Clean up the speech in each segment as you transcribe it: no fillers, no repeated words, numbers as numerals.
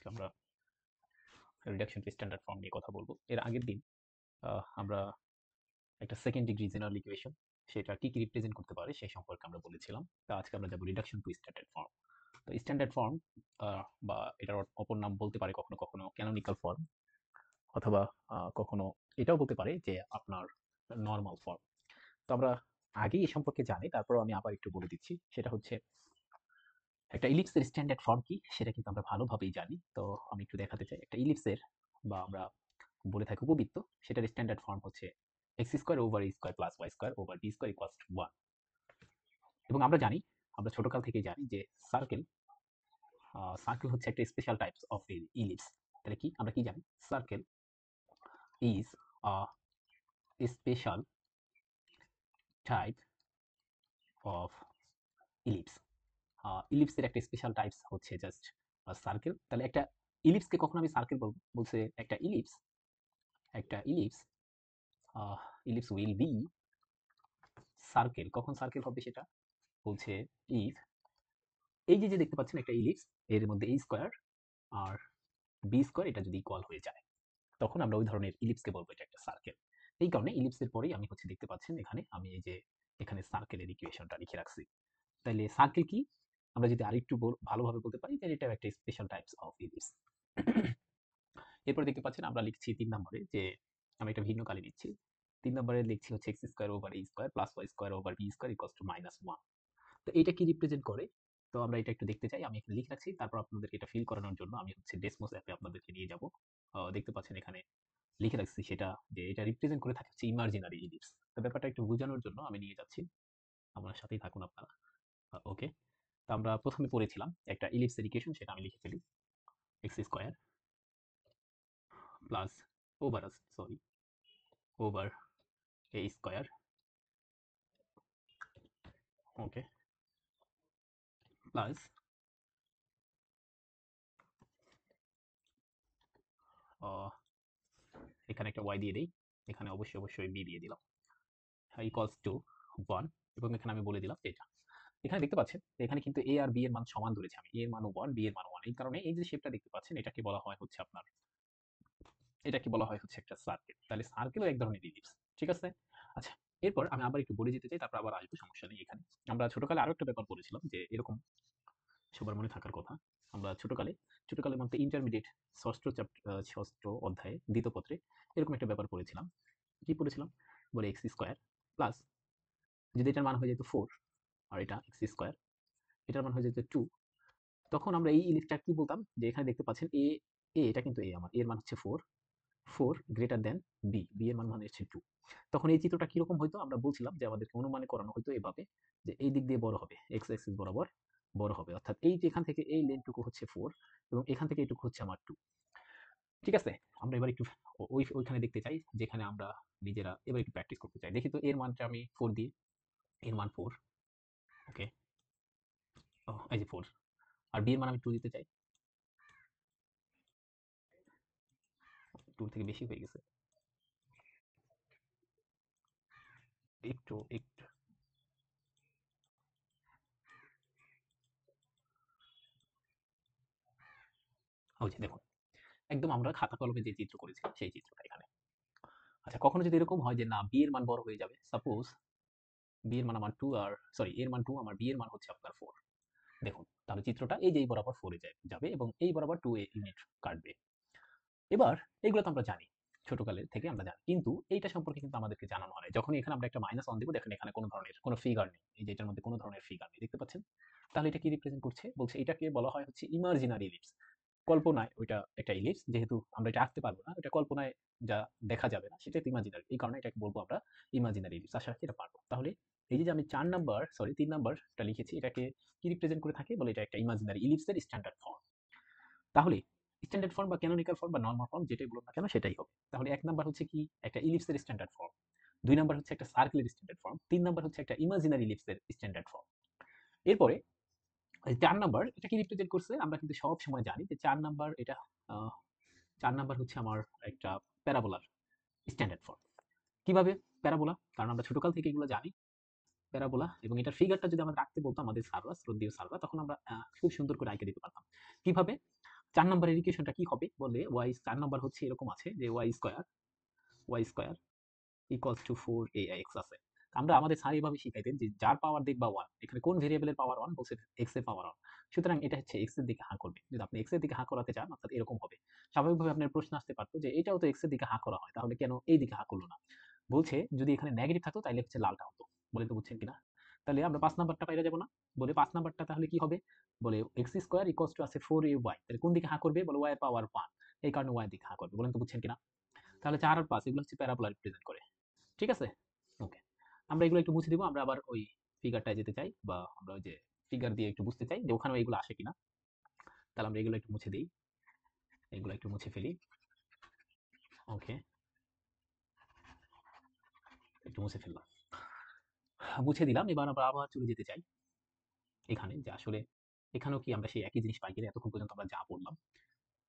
আজকে আমরা reduction two standard form নিয়ে কথা বলবো। এর আগের দিন আমরা একটা সেকেন্ড ডিগ্রি জেনারেল ইকুয়েশন সেটা কি রিপ্রেজেন্ট করতে পারে সেই সম্পর্কে আমরা বলেছিলাম। তা আজকে আমরা যাবো রিডাকশন টু স্ট্যান্ডার্ড ফর্ম। তো স্ট্যান্ডার্ড ফর্ম বা এটার অপর নাম বলতে পারে কখনো কখনো ক্যানোনিক্যাল ফর্ম, অথবা কখনো এটাও বলতে পারে যে আপনার নর্মাল ফর্ম। তো আমরা আগেই এ সম্পর্কে জানি, তারপর আমি আবার একটু বলে দিচ্ছি। সেটা হচ্ছে একটা ইলিপসের স্ট্যান্ডার্ড ফর্ম কি সেটা কিন্তু আমরা ভালোভাবেই জানি। তো আমি একটু দেখাতে চাই একটা ইলিপসের, বা আমরা বলে থাকি উপবৃত্ত, সেটার স্ট্যান্ডার্ড ফর্ম হচ্ছে x square over a square plus y square over b square equals to 1। এবং আমরা জানি, আমরা ছোটকাল থেকেই জানি যে সার্কেল সার্কেল হচ্ছে একটা স্পেশাল টাইপস অফ ইলিপস। তাহলে কি আমরা কি জানি? Circle is special type of ellipse. ইলিপসের একটা স্পেশাল টাইপস হচ্ছে জাস্ট সার্কেল। তাহলে একটা ইলিপসকে কখন আমি সার্কেল বলবো? বলছে একটা ellipse ellipse will be circle. কখন সার্কেল হবে সেটা বলছে ইফ এই যে যে দেখতে পাচ্ছেন একটা ইলিপস, এর মধ্যে a স্কয়ার আর b স্কয়ার এটা যদি ইকুয়াল হয়ে যায়, তখন আমরা ওই ধরনের ইলিপসকে বলবো এটা একটা সার্কেল। এই কারণে ইলিপসের পরেই আমি হচ্ছে দেখতে পাচ্ছেন এখানে আমি এই যে এখানে সার্কেলের ইকুয়েশনটা লিখে রাখছি। তাইলে সার্কেল কি আমরা যদি আরেকটু ভালোভাবে বলতে পারি তাহলে এটা একটা স্পেশাল টাইপস অফ ইলিপস। এরপর দেখতে পাচ্ছেন আমরা লিখছি 3 নম্বরে যে আমি একটা ভিন্ন কালি নিচ্ছি। 3 নম্বরে লিখছি হচ্ছে x square over a square plus y square over b square equals to -1। তো এটা কি রিপ্রেজেন্ট করে? তো আমরা এটা একটু দেখতে চাই। আমি এখানে লিখে রাখছি। তারপর আপনাদেরকে এটা ফিল করানোর জন্য আমি হচ্ছে ডেসমোস অ্যাপে আপনাদেরকে নিয়ে যাব। দেখতে পাচ্ছেন এখানে লিখে রাখছি সেটা, যে এটা রিপ্রেজেন্ট করে থাকে হচ্ছে ইমাজিনারি ইলিপস। তো ব্যাপারটা একটু বোঝানোর জন্য আমি নিয়ে যাচ্ছি। আমার সাথেই থাকুন আপনারা। ওকে। তো আমরা প্রথমে পড়েছিলাম একটা ইলিপসের ইকুয়েশন, সেটা আমি লিখে ফেলি। x square plus over a square, okay, plus এখানে একটা y দিয়ে দেই, এখানে অবশ্যই b দিয়ে দিলাম, ইকুয়ালস টু 1। এবং এখানে আমি বলে দিলাম যে এটা, এখানে দেখতে পাচ্ছেন এখানে কিন্তু a আর b এর মান সমান ধরেছি আমি। a এর মান 1, b এর মান 1। এই কারণে এই যে শেপটা দেখতে পাচ্ছেন এটাকে বলা হয় হচ্ছে আপনার, এটাকে বলা হয় হচ্ছে একটা সার্কেল। তাহলে সার্কেলও এক ধরনের ইলিপস। ঠিক আছে? আচ্ছা, এরপর আমি আবার একটু বলে যেতে চাই, তারপর আবার আসবো, সমস্যা নেই। এখানে আমরা ছোটকালে আরো একটা ব্যাপার পড়েছিলাম যে এরকম, সবার মনে থাকার কথা। আমরা ছোটকালের মধ্যে ইন্টারমিডিয়েট ষষ্ঠ অধ্যায়ে দ্বিতীয় পত্রে এরকম একটা ব্যাপার পড়েছিলাম। কি পড়েছিলাম? বলে এক্স স্কোয়ার প্লাস, যদি এটার মান হয়ে যেত 4 আর এটা এক্স স্কোয়ার, এটার মান হয়ে যেত 2, তখন আমরা এই ইলিপসটা কি বলতাম? যে এখানে দেখতে পাচ্ছেন এটা কিন্তু আমার এর মান হচ্ছে 4, 4 গ্রেটার দেন বি এর মান মানে হচ্ছে 2। তখন এই চিত্রটা কিরকম হইতো? আমরা বলছিলাম যে আমাদেরকে অনুমানে করানো হইতো এভাবে, যে এই দিক দিয়ে বড় হবে, এক্স অ্যাক্সিস বরাবর বড় হবে, অর্থাৎ এই যে এখান থেকে এই লেনটুকু হচ্ছে 4 এবং এখান থেকে এইটুকু হচ্ছে আমার 2। ঠিক আছে? আমরা এবার একটু ওইখানে দেখতে চাই যেখানে আমরা নিজেরা এবার একটু প্র্যাকটিস করতে চাই। দেখি তো এর মানটা আমি 4 দিয়ে, এর মান 4, ওকে, এই যে 4, আর বি এর মান আমি 2 দিতে চাই। 2 থেকে বেশি হয়ে গেছে। একটু ওই যে দেখুন, একদম আমরা খাতা কলমে যে চিত্র করেছিলাম সেই চিত্রটা এখানে। আচ্ছা, কখনো যদি এরকম হয় যে না বি এর মান বড় হয়ে যাবে, সাপোজ বি এর মান আমার 2 আর সরি এর মান 2, আমার বি এর মান হচ্ছে আপনার 4। দেখুন, তাহলে চিত্রটা এই যে এই বরাবর 4 এ যাবে এবং এই বরাবর 2 এ ইউনিট কাটবে। এবার এগুলো তো আমরা জানি, ছোটকালের থেকে আমরা জানি। কিন্তু এইটা সম্পর্কে কিন্তু আমাদেরকে জানানো হয়। যখন এখানে আমরা একটা -1 দেব, দেখেন এখানে কোনো ধরনের কোনো ফিগার নেই। এই যে এটার মধ্যে কোনো ধরনের ফিগার নেই। দেখতে পাচ্ছেন? তাহলে এটা কি রিপ্রেজেন্ট করছে? বলছে এটাকে বলা হয় হচ্ছে ইমাজিনারি ইলিপস। কল্পনায় ওইটা একটা ইলিপস, যেহেতু আমরা এটা আঁকতে পারবো না, ওটা কল্পনায় যা দেখা যাবে না সেটা তো ইমাজিনারি। এই কারণে এটাকে বলবো আমরা ইমাজিনারি ইলিপস। আশা রাখি এটা পারবো। তাহলে এই যে আমি 3 নাম্বারটা লিখেছি, এটাকে কি রিপ্রেজেন্ট করে থাকে? বলে এটা একটা ইমাজিনারি ইলিপসের স্ট্যান্ডার্ড ফর্ম। তাহলে স্ট্যান্ডার্ড ফর্ম বা ক্যানোনিকাল ফর্ম বা নরমাল ফর্ম যেটাই বলুন না কেন সেটাই হবে। তাহলে 1 নাম্বার হচ্ছে কি? একটা ইলিপসের স্ট্যান্ডার্ড ফর্ম। 2 নাম্বার হচ্ছে একটা সার্কেলের স্ট্যান্ডার্ড ফর্ম। 3 নাম্বার হচ্ছে একটা ইমাজিনারি ইলিপসের স্ট্যান্ডার্ড ফর্ম। এরপরে 4 নাম্বার এটা কি রিপ্রেজেন্ট করছে? আমরা কিন্তু সব সময় জানি যে 4 নাম্বার এটা, আ 4 নাম্বার হচ্ছে আমার একটা প্যারাবোলার স্ট্যান্ডার্ড ফর্ম। কিভাবে প্যারাবোলা? কারণ আমরা ছোটকাল থেকে এগুলো জানি। প্যারাবোলা এবং এটার ফিগারটা যদি আমরা রাখতে বলতো আমাদের স্যাররা, শ্রদ্ধেয় স্যাররা, তখন আমরা খুব সুন্দর করে আঁকে দিতে পারতাম। কিভাবে? 4 নম্বরের ইকুয়েশনটা কি হবে বলে y 4 নম্বর হচ্ছে এরকম আছে যে y square equals to 4ax আছে। আমরা আমাদের স্যার এভাবে শিখাইতেন যে যার পাওয়ার দেখবা 1, এখানে কোন ভেরিয়েবলের পাওয়ার 1 বলছে x এর পাওয়ার 1। সুতরাং এটা হচ্ছে x এর দিকে হাঁ করবে। যদি আপনি x এর দিকে হাঁ করাতে চান অর্থাৎ এরকম হবে। স্বাভাবিকভাবে আপনার প্রশ্ন আসতে পারতো যে এটাও তো x এর দিকে হাঁ করা হয়, তাহলে কেন এই দিকে হাঁ করলো না? বলছে যদি এখানে নেগেটিভ থাকতো তাহলে হচ্ছে লালটা হতো। বলেন তো বুঝছেন কিনা? তাহলে আমরা 5 নাম্বারটা পাইরা যাব না? বলে 5 নাম্বারটা তাহলে কি হবে? বলে x স্কয়ার ইকুয়ালস টু আছে 4ay। তাহলে কোন দিকে হাঁ করবে? বলে y এর পাওয়ার 1। এই কারণে y এর দিকে হাঁ করবে। বলেন তো বুঝছেন কিনা? তাহলে 4 আর 5 এগুলো হচ্ছে প্যারাবোলা রিপ্রেজেন্ট করে। ঠিক আছে? ওকে। আমরা এগুলো একটু মুছে দিব। আমরা আবার ওই ফিগারটায় যেতে চাই, বা আমরা ওই যে ফিগার দিয়ে একটু বুঝতে চাই যে ওখানেও এগুলো আসে কিনা। তাহলে আমরা এগুলো একটু মুছে দেই। এগুলো একটু মুছে ফেলি। ওকে, একটু মুছে ফেললাম। মুছে দিলাম। এবার আমরা আবার চলে যেতে চাই এখানে, যে আসলে এখানেও কি আমরা সেই একই জিনিস পাই কিনা, এতক্ষণ পর্যন্ত আমরা যা পড়লাম।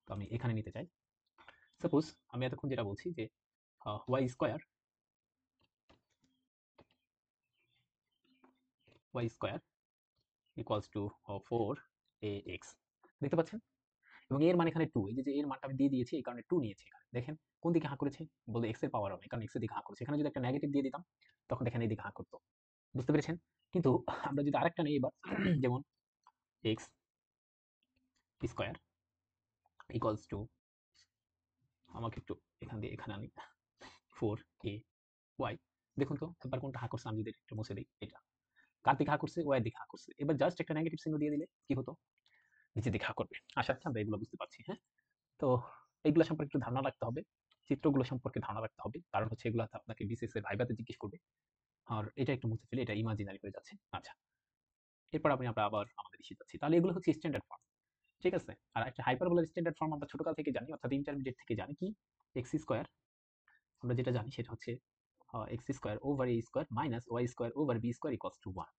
তো আমি এখানে নিতে চাই। সাপোজ আমি এতক্ষণ যেটা বলছি যে y square equals to 4ax। দেখতে পাচ্ছেন? এবং এর মান এখানে 2। এই যে এর মানটা আমি দিয়ে দিয়েছি, এই কারণে 2 নিয়েছি এখানে। দেখেন কোন দিকে হাঁ করেছে? বলে x এর পাওয়ার 1, এই কারণে x এর দিকে হাঁ করেছে। এখানে যদি একটা নেগেটিভ দিয়ে দিতাম তখন দেখেন এই দিকে হাঁ করতো। বুঝতে পেরেছেন? কিন্তু আমরা যদি আরেকটা নেই এবার, যেমন x স্কয়ার ইকুয়ালস টু, আমাকে একটু এখান দিয়ে এখানে আনি, 4ay। দেখুন তো একবার কোনটা হাঁ করছে, আমি যদি একটু মুছে দিই। এটা কার দিকে হাঁ করছে? y এর দিকে হাঁ করছে। এবার জাস্ট একটা নেগেটিভ চিহ্ন দিয়ে দিলে কি হতো? নিচের দিকে হাঁ করবে। আশা রাখছি আমরা এগুলো বুঝতে পারছি, হ্যাঁ? তো এইগুলো সম্পর্কে একটু ধারণা রাখতে হবে। চিত্রগুলো সম্পর্কে ধারণা রাখতে হবে। কারণ হচ্ছে এগুলো আপনাকে বিসিএস এর ভাইভাতে জিজ্ঞেস করবে। আর এটা একটু মুছে ফেলি, এটা ইমাজিনারি হয়ে যাচ্ছে। আচ্ছা। এরপর আমরা আবার আমাদের ইস্যু যাচ্ছি। তাহলে এগুলো হচ্ছে স্ট্যান্ডার্ড ফর্ম। ঠিক আছে? আর একটা হাইপারবোলার স্ট্যান্ডার্ড ফর্ম আমরা ছোটকাল থেকে জানি, অর্থাৎ ইন্টারমিডিয়েট থেকে জানি কি? x square. আমরা যেটা জানি সেটা হচ্ছে x square over a square minus y square over b square equals to 1।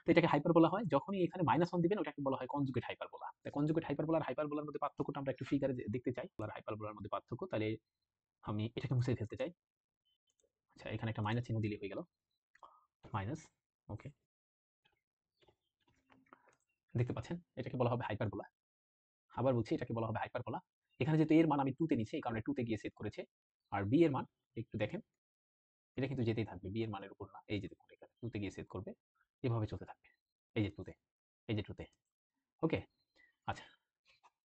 তো এটাকে হাইপারবোলা হয় যখনই এখানে -1 দিবেন, ওটাকে বলা হয় কনজুগেট হাইপারবোলা। তো কনজুগেট হাইপারবোলা আর হাইপারবোলার মধ্যে পার্থক্যটা আমরা একটু ফিগারে দেখতে চাই। আর হাইপারবোলার মধ্যে পার্থক্য, তাহলে আমি এটাকে মুছে ফেলতে চাই। আচ্ছা, এখানে একটা মাইনাস চিহ্ন দিলেই হয়ে গেল। মাইনাস। ওকে। দেখতে পাচ্ছেন? এটাকে বলা হবে হাইপারবোলা। আবার বলছি, এটাকে বলা হবে হাইপারবোলা। এখানে যেহেতু এর মান আমি 2 তে নিচ্ছি, এই কারণে 2 তে গিয়ে সেট করেছে। আর b এর মান একটু দেখেন, এটা কিন্তু যেতেই থাকবে। b এর মানের উপর না। এই যে দেখুন এখানে 2 তে গিয়ে সেট করবে। এভাবে চলতে থাকবে। এই যে 2 তে, এই যে 2 তে। ওকে? আচ্ছা।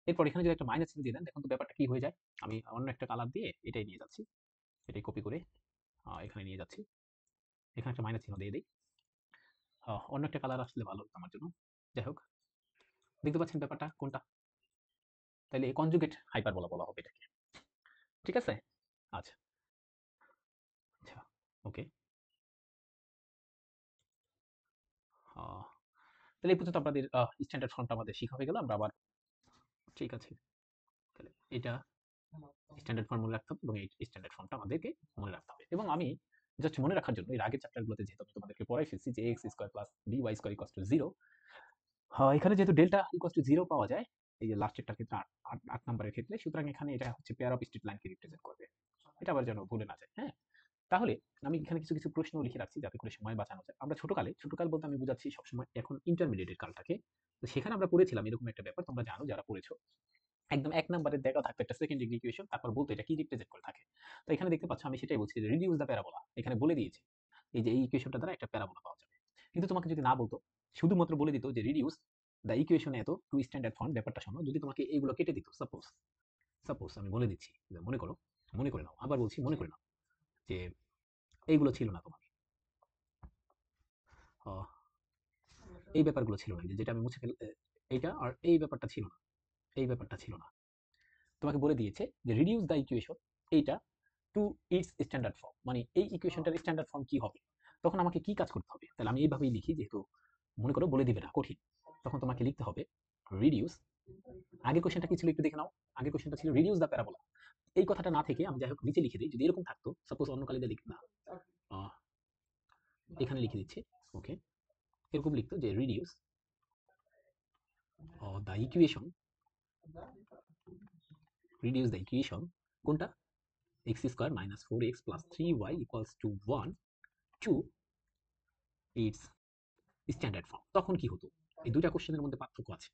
এরপর এখানে যদি একটা মাইনাস চিহ্ন দিয়ে দেন, দেখুন তো ব্যাপারটা কি হয়ে যায়। আমি অন্য একটা কালার দিয়ে এটাই নিয়ে যাচ্ছি। এটাই কপি করে এখানে নিয়ে যাচ্ছি। এখানে একটা মাইনাস চিহ্ন দিয়ে দেই। অন্য একটা কালার আসলে ভালো হতো আমার জন্য। যাই হোক, দেখতে পাচ্ছেন ব্যাপারটা কোনটা? তাইলে কনজুগেট হাইপারবোলা বলা হবে এটাকে। ঠিক আছে? আচ্ছা, আচ্ছা। ওকে। আ তাহলে এই পর্যন্ত আপনাদের স্ট্যান্ডার্ড ফর্মটা আমাদের শিখা হয়ে গেল। আমরা আবার, ঠিক আছে। তাহলে এটা স্ট্যান্ডার্ড ফর্ম মনে রাখতে হবে, এবং এই স্ট্যান্ডার্ড ফর্মটা আমাদেরকে মনে রাখতে হবে। এবং আমি জাস্ট মনে রাখার জন্য এর আগের চ্যাপ্টারগুলোতে যেহেতু আমি তোমাদেরকে পড়াই ফেলছি যে x square plus by square equals to 0, এখানে যেহেতু ডেল্টা ইকুয়ালস টু 0 পাওয়া যায়, এই যে লাস্টেরটার ক্ষেত্রে 8 নাম্বারের ক্ষেত্রে, সুতরাং এখানে এটা হচ্ছে পেয়ার অফ স্ট্রেট লাইনকে রিপ্রেজেন্ট করবে। এটা আবার যেন ভুলে না যায়, হ্যাঁ? তাহলে আমি এখানে কিছু প্রশ্ন লিখে রাখছি যাতে করে সময় বাঁচানো যায়। আমরা ছোটকাল বলতে আমি বুঝাচ্ছি সবসময় এখন ইন্টারমিডিয়েটের কালটাকে। তো সেখানে আমরা পড়েছিলাম এরকম একটা ব্যাপার, তোমরা জানো যারা পড়েছো। একদম ১ নাম্বারের দেওয়া থাকতো একটা সেকেন্ড ডিগ্রি ইকুয়েশন, তারপর বলতো এটা কি রিপ্রেজেন্ট করে থাকে। তো এখানে দেখতে পাচ্ছ আমি সেটাই বলছি যে রিডিউস দ্য প্যারাবোলা। এখানে বলে দিয়েছে এই যে এই ইকুয়েশনটা দ্বারা একটা প্যারাবোলা পাওয়া যাবে। কিন্তু তোমাকে যদি না বলতো, শুধুমাত্র বলে দিত যে রিডিউস দ্য ইকুয়েশন এত টু স্ট্যান্ডার্ড ফর্ম, ব্যাপারটা শোনো। যদি তোমাকে এইগুলো কেটে দিত, সাপোজ আমি বলে দিচ্ছি, মনে করো, মনে করে নাও, আবার বলছি মনে করে নাও যে এইগুলো ছিল না তোমার, আহ, এই ব্যাপারগুলো ছিল না, যেটা আমি মুছে ফেল, এইটা আর এই ব্যাপারটা ছিল না, এই ব্যাপারটা ছিল না। তোমাকে বলে দিয়েছে যে রিডিউস দ্য ইকুয়েশন এইটা টু ইটস স্ট্যান্ডার্ড ফর্ম, মানে এই ইকুয়েশনটার স্ট্যান্ডার্ড ফর্ম কি হবে। তখন আমাকে কি কাজ করতে হবে? তাহলে আমি এইভাবেই লিখি, যেহেতু মনে করো বলে দিবে না, কঠিন। তখন তোমাকে লিখতে হবে রিডিউস, আগে কোশ্চেনটা কি ছিল একটু দেখে নাও। আগে কোশ্চেনটা ছিল রিডিউস দ্য প্যারাবোলা। এই কথাটা না থেকে আমি যাই হোক নিচে লিখে দিই, যদি এরকম থাকতো, সাপোজ অন্য কালিদা লিখ না, এখানে লিখে দিচ্ছি। ওকে, এরকম লিখতো যে reduce the equation, reduce the equation কোনটা, x square minus 4x plus 3y equals to 1 to its standard form. তখন কি হতো? এই দুইটা কোশ্চেনের মধ্যে পার্থক্য আছে।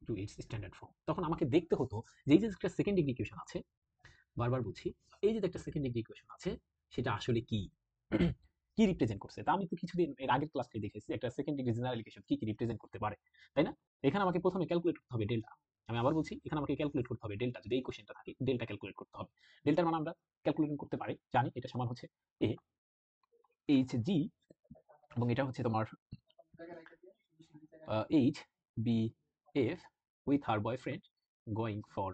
To its standard form. তখন আমাকে দেখতে হতো যে এই যে একটা সেকেন্ড ডিগ্রি ইকুয়েশন আছে, বারবার বলছি, এই যে একটা সেকেন্ড ডিগ্রি ইকুয়েশন আছে সেটা আসলে কি কি রিপ্রেজেন্ট করছে। তা আমি তো কিছুদিন এর আগের ক্লাসে দেখেছি একটা সেকেন্ড ডিগ্রি জেনারেল ইকুয়েশন কি কি রিপ্রেজেন্ট করতে পারে, তাই না? এখানে আমাকে প্রথমে ক্যালকুলেট করতে হবে ডেল্টা। আমি আবার বলছি, এখানে আমাকে ক্যালকুলেট করতে হবে ডেল্টা। যদি এই কোশ্চেনটা থাকে ডেল্টা ক্যালকুলেট করতে হবে। ডেল্টার মান আমরা ক্যালকুলেট করতে পারি, জানি এটা সমান হচ্ছে এ এইচ জি, এবং এটা হচ্ছে তোমার H B F with her boyfriend going for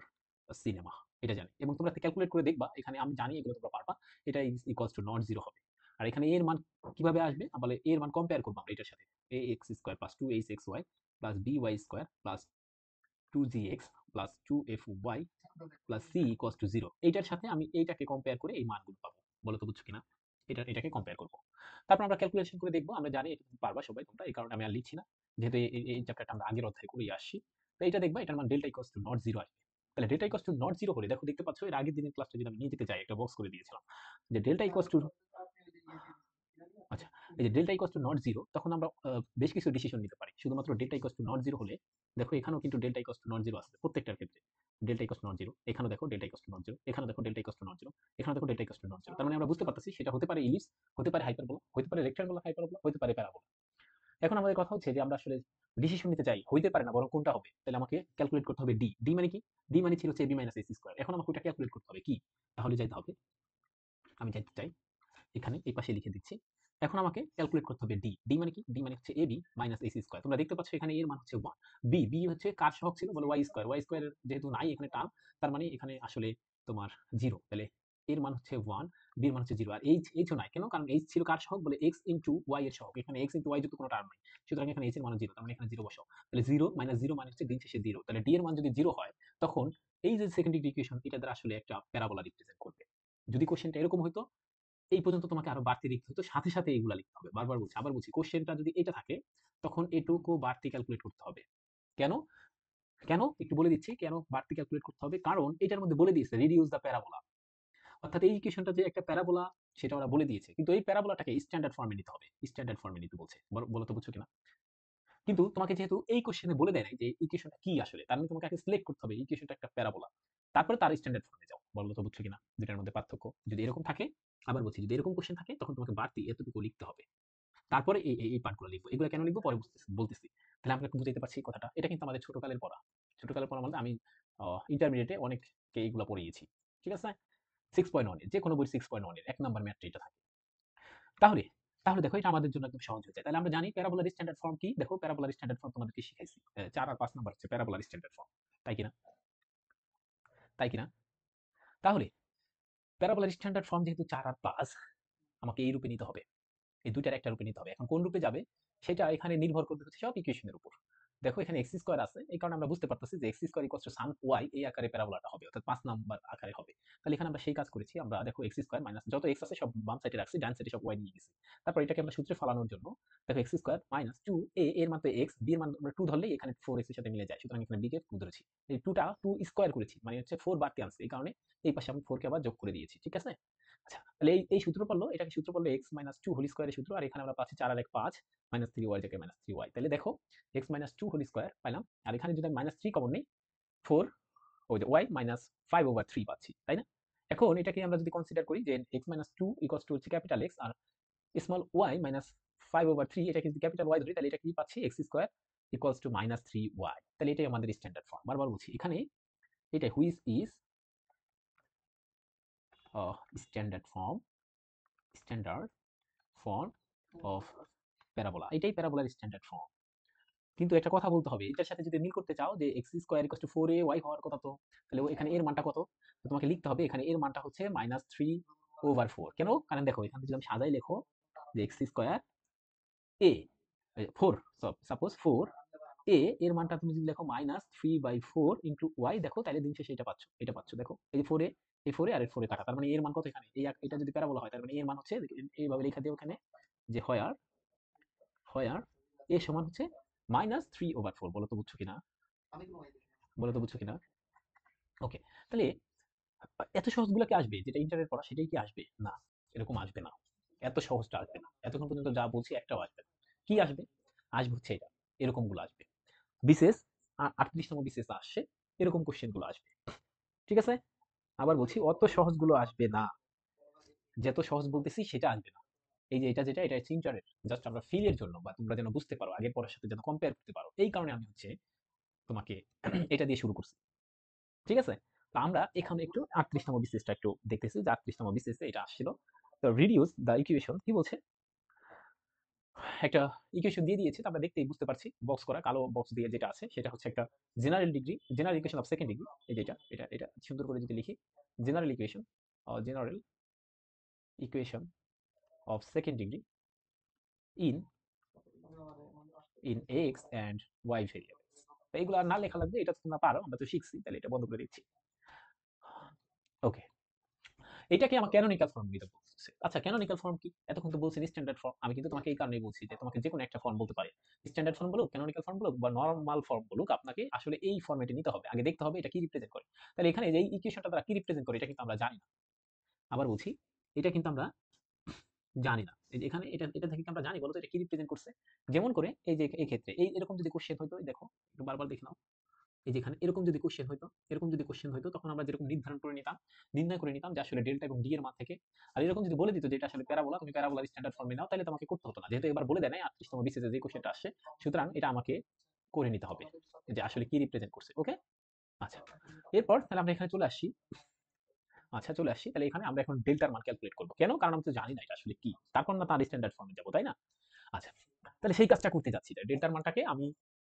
cinema, এটা জানি। এবং তোমরা ক্যালকুলেট করে দেখবা, এখানে আমি জানি এগুলো তোমরা পারবা। এটা is equals to not zero হবে। আর এখানে এর মান কিভাবে আসবে, বলে এর মান কম্পেয়ার করবো আমরা এটার সাথে। A x square plus two h x y plus b y square plus two g x plus two f y plus c equals to zero. এইটার সাথে আমি এইটাকে কম্পেয়ার করে এই মানগুলো পাবো। বলো তো বুঝছো কিনা? এটাকে কম্পেয়ার করবো। তারপর আমরা ক্যালকুলেশন করে দেখবো। আমরা জানি এটা পারবা সবাই তোমরা, এই কারণে আমি আর লিখছি না, যেহেতু এই চ্যাপ্টারটা আমরা আগের অধ্যায় করেই আসছি। তো এটা দেখবা, এটার মান delta equals to not zero আসবে। তাহলে delta equals to not zero হলে দেখো, দেখতে পাচ্ছ এর আগের দিনের ক্লাসটা যদি আমি নিয়ে যেতে চাই, একটা বক্স করে দিয়েছিলাম যে ডেল্টা ইকুয়ালস টু, আচ্ছা, এই যে delta equals to not zero, তখন আমরা বেশ কিছু ডিসিশন নিতে পারি। শুধুমাত্র delta equals to not zero হলে দেখো, এখানেও কিন্তু delta equals to not zero আসবে প্রত্যেকটার ক্ষেত্রে। Delta equals to not zero, এখানেও দেখো delta equals to not zero, এখানেও দেখো delta equals to not zero, এখানেও দেখো delta equals to not zero. তার মানে আমরা বুঝতে পারতেছি সেটা হতে পারে ইলিপস, হতে পারে হাইপারবোলা, হতে পারে রেক্টাঙ্গুলার হাইপারবোলা, হতে পারে প্যারাবোলা। এখন আমাদের কথা হচ্ছে যে আমরা আসলে ডিসিশন নিতে চাই, হইতে পারে না বরং কোনটা হবে। তাহলে আমাকে ক্যালকুলেট করতে হবে ডি। ডি মানে কি? ডি মানে ছিল হচ্ছে বি মাইনাস এসি স্কোয়ার। এখন আমাকে ওটা ক্যালকুলেট করতে হবে কি? তাহলে যাইতে হবে, আমি যাইতে চাই এখানে এই পাশে লিখে দিচ্ছি। এখন আমাকে ক্যালকুলেট করতে হবে ডি। ডি মানে কি? ডি মানে হচ্ছে এবি মাইনাস এসি স্কোয়ার। তোমরা দেখতে পাচ্ছ এখানে এর মান হচ্ছে 1। বি, বি হচ্ছে কার সহগ ছিল? বলে ওয়াই স্কোয়ার। ওয়াই স্কোয়ার যেহেতু নাই এখানে টার্ম, তার মানে এখানে আসলে তোমার 0। তাহলে এর মান হচ্ছে 1, বি এর মান হচ্ছে 0। আর এইচ, এইচও নাই কেন? কারণ এইচ ছিল কার সহগ? বলে এক্স ইনটু ওয়াই এর সহগ। এখানে এক্স ইনটু ওয়াই যুক্ত কোনো টার্ম নাই, সুতরাং এখানে এইচ এর মান 0। তার মানে এখানে 0 বসাও। তাহলে 0 মাইনাস 0 মানে হচ্ছে দিন শেষে 0। তাহলে ডি এর মান যদি 0 হয়, তখন এই যে সেকেন্ড ডিগ্রি ইকুয়েশন, এটা দ্বারা আসলে একটা প্যারাবোলা রিপ্রেজেন্ট করবে। যদি কোশ্চেনটা এরকম হইতো, এই পর্যন্ত তোমাকে আরো বাড়তি লিখতে হতো, সাথে সাথে এইগুলা লিখতে হবে। বারবার বলছি, আবার বলছি, কোশ্চেনটা যদি এটা থাকে তখন এটুকু বাড়তি ক্যালকুলেট করতে হবে। কেন? কেন একটু বলে দিচ্ছি কেন বাড়তি ক্যালকুলেট করতে হবে। কারণ এটার মধ্যে বলে দিয়েছে রিডিউস দ্য প্যারাবোলা, অর্থাৎ এই ইকুয়েশনটা যে একটা প্যারাবোলা সেটা ওরা বলে দিয়েছে, কিন্তু এই প্যারাবোলাটাকে স্ট্যান্ডার্ড ফর্মে নিতে হবে। স্ট্যান্ডার্ড ফর্মে নিতে বলছে, বলো তো বুঝছো কিনা? কিন্তু তোমাকে যেহেতু এই কোশ্চেনে বলে দেয় নাই যে ইকুয়েশনটা কি আসলে, তার মানে তোমাকে আগে সিলেক্ট করতে হবে ইকুয়েশনটা একটা প্যারাবোলা, তারপরে তার স্ট্যান্ডার্ড ফর্মে যাও। বলো তো বুঝছো কিনা দুটার মধ্যে পার্থক্য? যদি এরকম থাকে, আবার বলছি, যদি এরকম কোশ্চেন থাকে তখন তোমাকে বাড়তি এতটুকু লিখতে হবে, তারপরে এই পার্টগুলো লিখবো। এগুলো কেন লিখবো পরে বলতেছি। তাহলে আমরা বুঝাইতে পারছি কথাটা। এটা কিন্তু আমাদের ছোটকালের পড়া। ছোটকালের পড়া মানে আমি ইন্টারমিডিয়েটে অনেককে এইগুলো পড়িয়েছি। ঠিক আছে? 6.1 এর যেকোনো বই 6.1 এর 1 নাম্বার ম্যাথটা এটা থাকে। তাহলে তাহলে দেখো এটা আমাদের জন্য একদম সহজ হয়ে যায়। তাহলে আমরা জানি প্যারাবোলার স্ট্যান্ডার্ড ফর্ম কি? দেখো প্যারাবোলার স্ট্যান্ডার্ড ফর্ম তোমাদেরকে শিখাইছি। 4 আর 5 নাম্বার হচ্ছে প্যারাবোলার স্ট্যান্ডার্ড ফর্ম। তাই কিনা? তাই কিনা? তাহলে প্যারাবোলার স্ট্যান্ডার্ড ফর্ম যেহেতু 4 আর 5, আমাকে এই রূপে নিতে হবে। এই দুইটার একটা রূপে নিতে হবে। এখন কোন রূপে যাবে সেটা এখানে নির্ভর করবে হচ্ছে সব ইকুয়েশনের উপর। দেখো এখানে এক্স স্কোয়ার আছে, এই কারণে আমরা বুঝতে পারতেছি যে x square equals to some y এই আকারে প্যারাবোলাটা হবে, অর্থাৎ 5 নাম্বার আকারে হবে। তাহলে এখানে আমরা সেই কাজ করেছি। আমরা দেখো এক্স স্কোয়ার মাইনাস যত এক্স আছে সব বাম সাইডে রাখছি, ডান সাইডে সব ওয়াই নিয়ে গেছি। তারপর এটাকে আমরা সূত্রে ফলানোর জন্য দেখো এক্স স্কোয়ার মাইনাস 2 এ এর মান তো এক্স, বি এর মান আমরা 2 ধরলেই এখানে 4 এক্স এর সাথে মিলে যায়, সুতরাং এখানে বি কে 2 ধরেছি। এই 2টা 2 স্কোয়ার করেছি, মানে হচ্ছে 4 বাড়তি আনছি, এই কারণে এই পাশে আমি 4 কে আবার যোগ করে দিয়েছি। ঠিক আছে? আচ্ছা, তাহলে এই সূত্র পড়লো, এটাকে সূত্র পড়লো x মাইনাস 2 হোল স্কয়ারের সূত্র। আর এখানে আমরা পাচ্ছি 4 আর 1 5 মাইনাস 3y জায়গায় মাইনাস 3y। তাহলে দেখো x মাইনাস 2 হোল স্কয়ার পাইলাম, আর এখানে যদি আমি মাইনাস 3 কমন নেই, 4 ওই যে y মাইনাস 5 ওভার 3 পাচ্ছি, তাই না? এখন এটাকে আমরা যদি কনসিডার করি যে x মাইনাস 2 ইকুয়ালস টু হচ্ছে ক্যাপিটাল x, আর স্মল y মাইনাস 5 ওভার 3 এটাকে যদি ক্যাপিটাল y ধরি, তাহলে এটা কি পাচ্ছি? x square equals to minus 3y। তাহলে এটাই আমাদের স্ট্যান্ডার্ড ফর্ম। বারবার বলছি, এখানে এটা which is standard form, standard form of parabola. এটাই প্যারাবোলার স্ট্যান্ডার্ড ফর্ম। কিন্তু একটা কথা বলতে হবে, এটার সাথে যদি মিল করতে চাও যে x square equal to 4ay হওয়ার কথা, তো তাহলে এখানে এর মানটা কত? তো তোমাকে লিখতে হবে এখানে এর মানটা হচ্ছে মাইনাস 3/4। কেন? কারণ দেখো এখানে যদি আমি সাজাই লেখো যে এক্স স্কোয়ার এ 4, সাপোজ 4 এ এর মানটা তুমি যদি লেখো মাইনাস 3/4 ইন্টু ওয়াই, দেখো তাহলে দিন শেষে এটা পাচ্ছ, এটা পাচ্ছ। দেখো এই যে 4 এ, এই 4 এ আর এই 4 এ কাটা, তার মানে এর মান কত এখানে? এটা যদি প্যারাবোলা হয়, তার মানে এর মান হচ্ছে এইভাবে লেখা দিও এখানে যে হোয়ার এ সমান হচ্ছে মাইনাস 3/4। বলো তো বুঝছো কিনা? বলো তো বুঝছো কিনা? ওকে, তাহলে এত সহজগুলো কি আসবে? যেটা ইন্টারের পড়া সেটাই কি আসবে? না, এরকম আসবে না। এত সহজটা আসবে না। এতক্ষণ পর্যন্ত যা বলছি একটাও আসবে না। কি আসবে? আসবে হচ্ছে এটা, এরকম গুলো আসবে। বিশেষ 38তম বিসিএস আসছে এরকম কোশ্চেনগুলো আসবে। ঠিক আছে? আবার বলছি অত সহজগুলো আসবে না। যত সহজ বলতেছি সেটা আসবে না। এই যে এটা যেটা এটা হচ্ছে ইন্টারের জাস্ট আমরা ফিল এর জন্য বা তোমরা যেন বুঝতে পারো আগের পড়ার সাথে যেন কম্পেয়ার করতে পারো। এই কারণে আমি হচ্ছে তোমাকে এটা দিয়ে শুরু করছি। ঠিক আছে? তো আমরা এখানে একটু 38তম বিসিএসটা একটু দেখতেছি যে 38তম বিসিএসে এটা আসছিল। তো রিডিউস দ্য ইকুয়েশন কি বলছে? একটা ইকুয়েশন দিয়ে দিয়েছে। তো আমরা দেখতেই বুঝতে পারছি বক্স করা কালো বক্স দিয়ে যেটা আছে সেটা হচ্ছে একটা general equation of second degree. এই যে এটা সুন্দর করে যদি লিখি general equation general equation of second degree in x and y variables. তো এগুলো আর না লেখা লাগবে, এটা তো তোমরা পারো, আমরা তো শিখছি, তাহলে এটা বন্ধ করে দিচ্ছি। ওকে, এটাকে আমার ক্যানোনিকাল ফর্ম দিতে বলছে। আচ্ছা, ক্যানোনিকাল ফর্ম কি? এতক্ষণ তো বলছি স্ট্যান্ডার্ড ফর্ম। আমি কিন্তু তোমাকে এই কারণেই বলছি যে তোমাকে যে কোনো একটা ফর্ম বলতে পারে, স্ট্যান্ডার্ড ফর্ম বলুক, ক্যানোনিকাল ফর্ম বলুক বা নরমাল ফর্ম বলুক, আপনাকে আসলে এই ফর্মেটে নিতে হবে। আগে দেখতে হবে এটা কি রিপ্রেজেন্ট করে। তাহলে এখানে যে ইকুয়েশনটা তারা কি রিপ্রেজেন্ট করে এটা কিন্তু আমরা জানি না। আবার বলছি, এটা কিন্তু আমরা জানি না। এই যে এখানে এটা থেকে কি আমরা জানি বলো তো এটা কি রিপ্রেজেন্ট করছে? যেমন করে এই যে এই ক্ষেত্রে এরকম যদি কোশ্চেন হইতো, দেখো একটু বারবার দেখে নাও। এই যে এখানে এরকম যদি কোশ্চেন হইতো তখন আমরা যেরকম নির্ধারণ করে নিতাম, নির্ণয় করে নিতাম যে আসলে ডেল্টা এবং ডি এর মান থেকে। আর এরকম যদি বলে দিত যে এটা আসলে প্যারাবোলা, তুমি প্যারাবোলার স্ট্যান্ডার্ড ফর্মে নাও, তাহলে তোমাকে করতে হতো না। যেহেতু এবার বলে দেয় নাই 38তম বিসিএস যে কোশ্চেনটা আসছে, সুতরাং এটা আমাকে করে নিতে হবে যে আসলে কি রিপ্রেজেন্ট করছে। ওকে, আচ্ছা, এরপর তাহলে আমরা এখানে চলে আসি। আচ্ছা, চলে আসি তাহলে এখানে আমরা এখন ডেল্টার মান ক্যালকুলেট করবো। কেন? কারণ আমি তো জানি না এটা আসলে কি, তারপর না তার স্ট্যান্ডার্ড ফর্মে যাবো, তাই না? আচ্ছা, তাহলে সেই কাজটা করতে যাচ্ছি। ডেল্টার মানটাকে আমি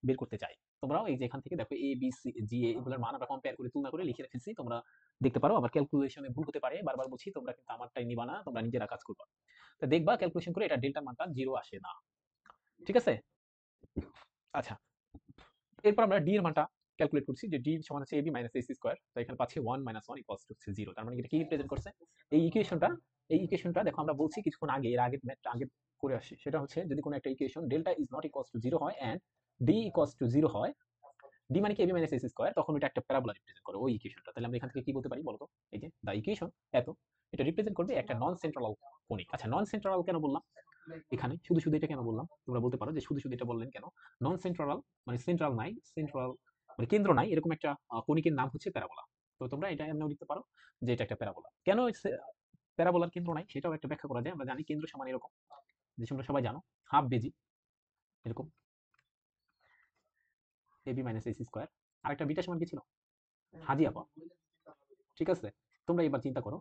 বের করতে চাই। তোমরাও এই যে এখান থেকে দেখো এ বি সি জি এগুলোর মান আমরা কম্পেয়ার করে তুলনা করে লিখে রেখেছি, তোমরা দেখতে পারো। আমার ক্যালকুলেশনে ভুল হতে পারে, বারবার বলছি, তোমরা কিন্তু আমারটাই নিবা না, তোমরা নিজেরা কাজ করবা। তো দেখবা ক্যালকুলেশন করে এটা ডেল্টার মানটা 0 আসে না। ঠিক আছে? আচ্ছা, এরপর আমরা ডি এর মানটা ক্যালকুলেট করছি যে ডি সমান হচ্ছে এবি মাইনাস এসি স্কয়ার। তো এখানে পাচ্ছি 1 - 1 ইকুয়ালস টু 0। তার মানে এটা কি রিপ্রেজেন্ট করছে? এই ইকুয়েশনটা দেখো আমরা বলছি কিছুক্ষণ আগে, এর আগের ম্যাথটা আগে করে আসছি। সেটা হচ্ছে যদি কোনো একটা equation delta is not equals to 0 হয় এন্ড ডি ইকুয়ালস টু 0 হয়, ডি মানে কি এবি মাইনাস এসি স্কয়ার, তখন এটা একটা প্যারাবোলা রিপ্রেজেন্ট করে ওই ইকুয়েশনটা। তাহলে আমরা এখান থেকে কি বলতে পারি বলতো? এই যে দা ইকুয়েশন এত এটা রিপ্রেজেন্ট করবে একটা নন সেন্ট্রাল কনিক। আচ্ছা, নন সেন্ট্রাল কেন বললাম এখানে? শুধু শুধু এটা কেন বললাম? তোমরা বলতে পারো যে শুধু শুধু এটা বললেন কেন? নন সেন্ট্রাল মানে সেন্ট্রাল নাই, সেন্ট্রাল মানে কেন্দ্র নাই, এরকম একটা কনিকের নাম হচ্ছে প্যারাবোলা। তো তোমরা এটা এমনিও লিখতে পারো যে এটা একটা প্যারাবোলা। কেন প্যারাবোলার কেন্দ্র নাই সেটাও একটা ব্যাখ্যা করা যায়। আমরা জানি কেন্দ্র সমান এরকম, যে তোমরা সবাই জানো হাফ বেজি এরকম এবি মাইনাস এসি স্কয়ার। আরেকটা বিটা সমান কি ছিল? হাজি আপা। ঠিক আছে? তোমরা এবার চিন্তা করো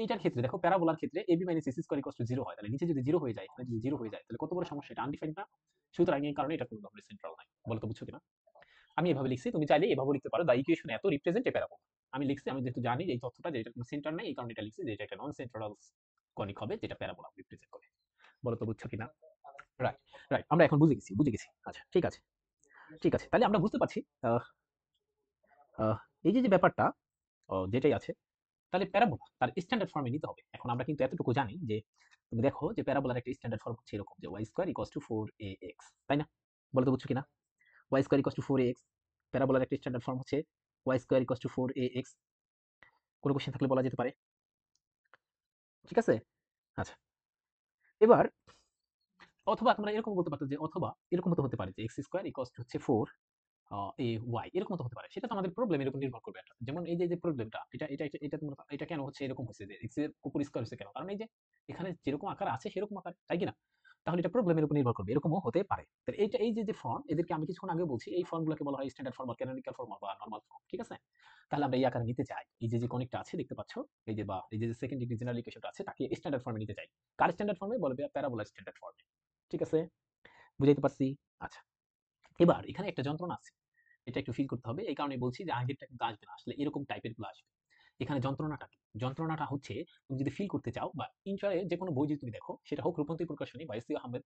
এইটার ক্ষেত্রে দেখো, প্যারাবোলার ক্ষেত্রে AB minus AC square equals to 0 হয়, তাহলে নিচে যদি 0 হয়ে যায়, এখানে যদি 0 হয়ে যায়, তাহলে কত বড় সমস্যা, এটা আনডিফাইন্ড না? সুতরাং এই কারণে এটা কোনো ধরনের সেন্ট্রাল নাই। বলো তো বুঝছো কিনা? আমি এভাবে লিখছি, তুমি চাইলে এভাবে লিখতে পারো, দা ইকুয়েশন এত রিপ্রেজেন্ট এ প্যারাবোলা। আমি লিখছি, আমি যেহেতু জানি এই তথ্যটা যে এটা কোনো সেন্টার নাই, এই কারণে এটা লিখছি যে এটা একটা নন সেন্ট্রাল কনিক হবে যেটা প্যারাবোলা রিপ্রেজেন্ট করে। বলো তো বুঝছো কিনা? রাইট, রাইট, আমরা এখন বুঝে গেছি। আচ্ছা, ঠিক আছে, ঠিক আছে, তাহলে আমরা বুঝতে পারছি আহ, আহ, এই যে যে ব্যাপারটা যেটাই আছে, তাহলে প্যারাবোলা তার স্ট্যান্ডার্ড ফর্মে নিতে হবে। এখন আমরা কিন্তু এতটুকু জানি যে তুমি দেখো যে প্যারাবোলার একটা স্ট্যান্ডার্ড ফর্ম হচ্ছে এরকম যে Y square equals to 4ax, তাই না? বলতে বুঝছো কিনা? Y square equals to 4ax, প্যারাবোলার একটা স্ট্যান্ডার্ড ফর্ম হচ্ছে y square equals to 4ax। কোনো কোশ্চেন থাকলে বলা যেতে পারে। ঠিক আছে? আচ্ছা, এবার অথবা তোমরা এরকম বলতে পারতো যে অথবা এরকম হতে পারে যে এক্স স্কোয়ার ইকুয়ালস টু হচ্ছে 4 এরকম তো হতে পারে। সেটা তো আমাদের প্রবলেমের উপর নির্ভর করবে একটা। যেমন এই যে প্রবলেমটা, এটা তোমরা এটা কেন হচ্ছে এরকম হচ্ছে যে এক্স এর উপর স্কয়ার হচ্ছে কেন? কারণ এই যে এখানে যেরকম আকার আছে সেরকম আকার, তাই কি না? তাহলে এটা প্রবলেমের উপর নির্ভর করবে, এরকমও হতে পারে। তাহলে এই যে ফর্ম, এদেরকে আমি কিছুক্ষণ আগে বলছি, এই ফর্মগুলোকে বলা হয় স্ট্যান্ডার্ড ফর্ম বা ক্যানোনিকাল ফর্ম বা নরমাল ফর্ম। ঠিক আছে? তাহলে আমরা এই আকারে নিতে চাই। এই যে কনিকটা আছে দেখতে পাচ্ছ, এই যে বা এই যে সেকেন্ড ডিগ্রি জেনারেল ইকুয়েশনটা আছে, তাকে স্ট্যান্ডার্ড ফর্মে নিতে চাই। কার স্ট্যান্ডার্ড ফর্মে? বলবে প্যারাবোলার স্ট্যান্ডার্ড ফর্মে। ঠিক আছে? বুঝাইতে পারছি? আচ্ছা, এবার এখানে একটা যন্ত্রণা আছে, এটা একটু ফিল করতে হবে। এই কারণে বলছি যে আগেরটা কিন্তু আসবে না, আসলে এরকম টাইপের গুলো আসবে। এখানে যন্ত্রণাটা কি? যন্ত্রণাটা হচ্ছে তুমি যদি ফিল করতে চাও বা ইন্টারে যে কোনো বই যদি তুমি দেখো, সেটা হোক রূপন্তী প্রকাশনী বা এসি আহমেদ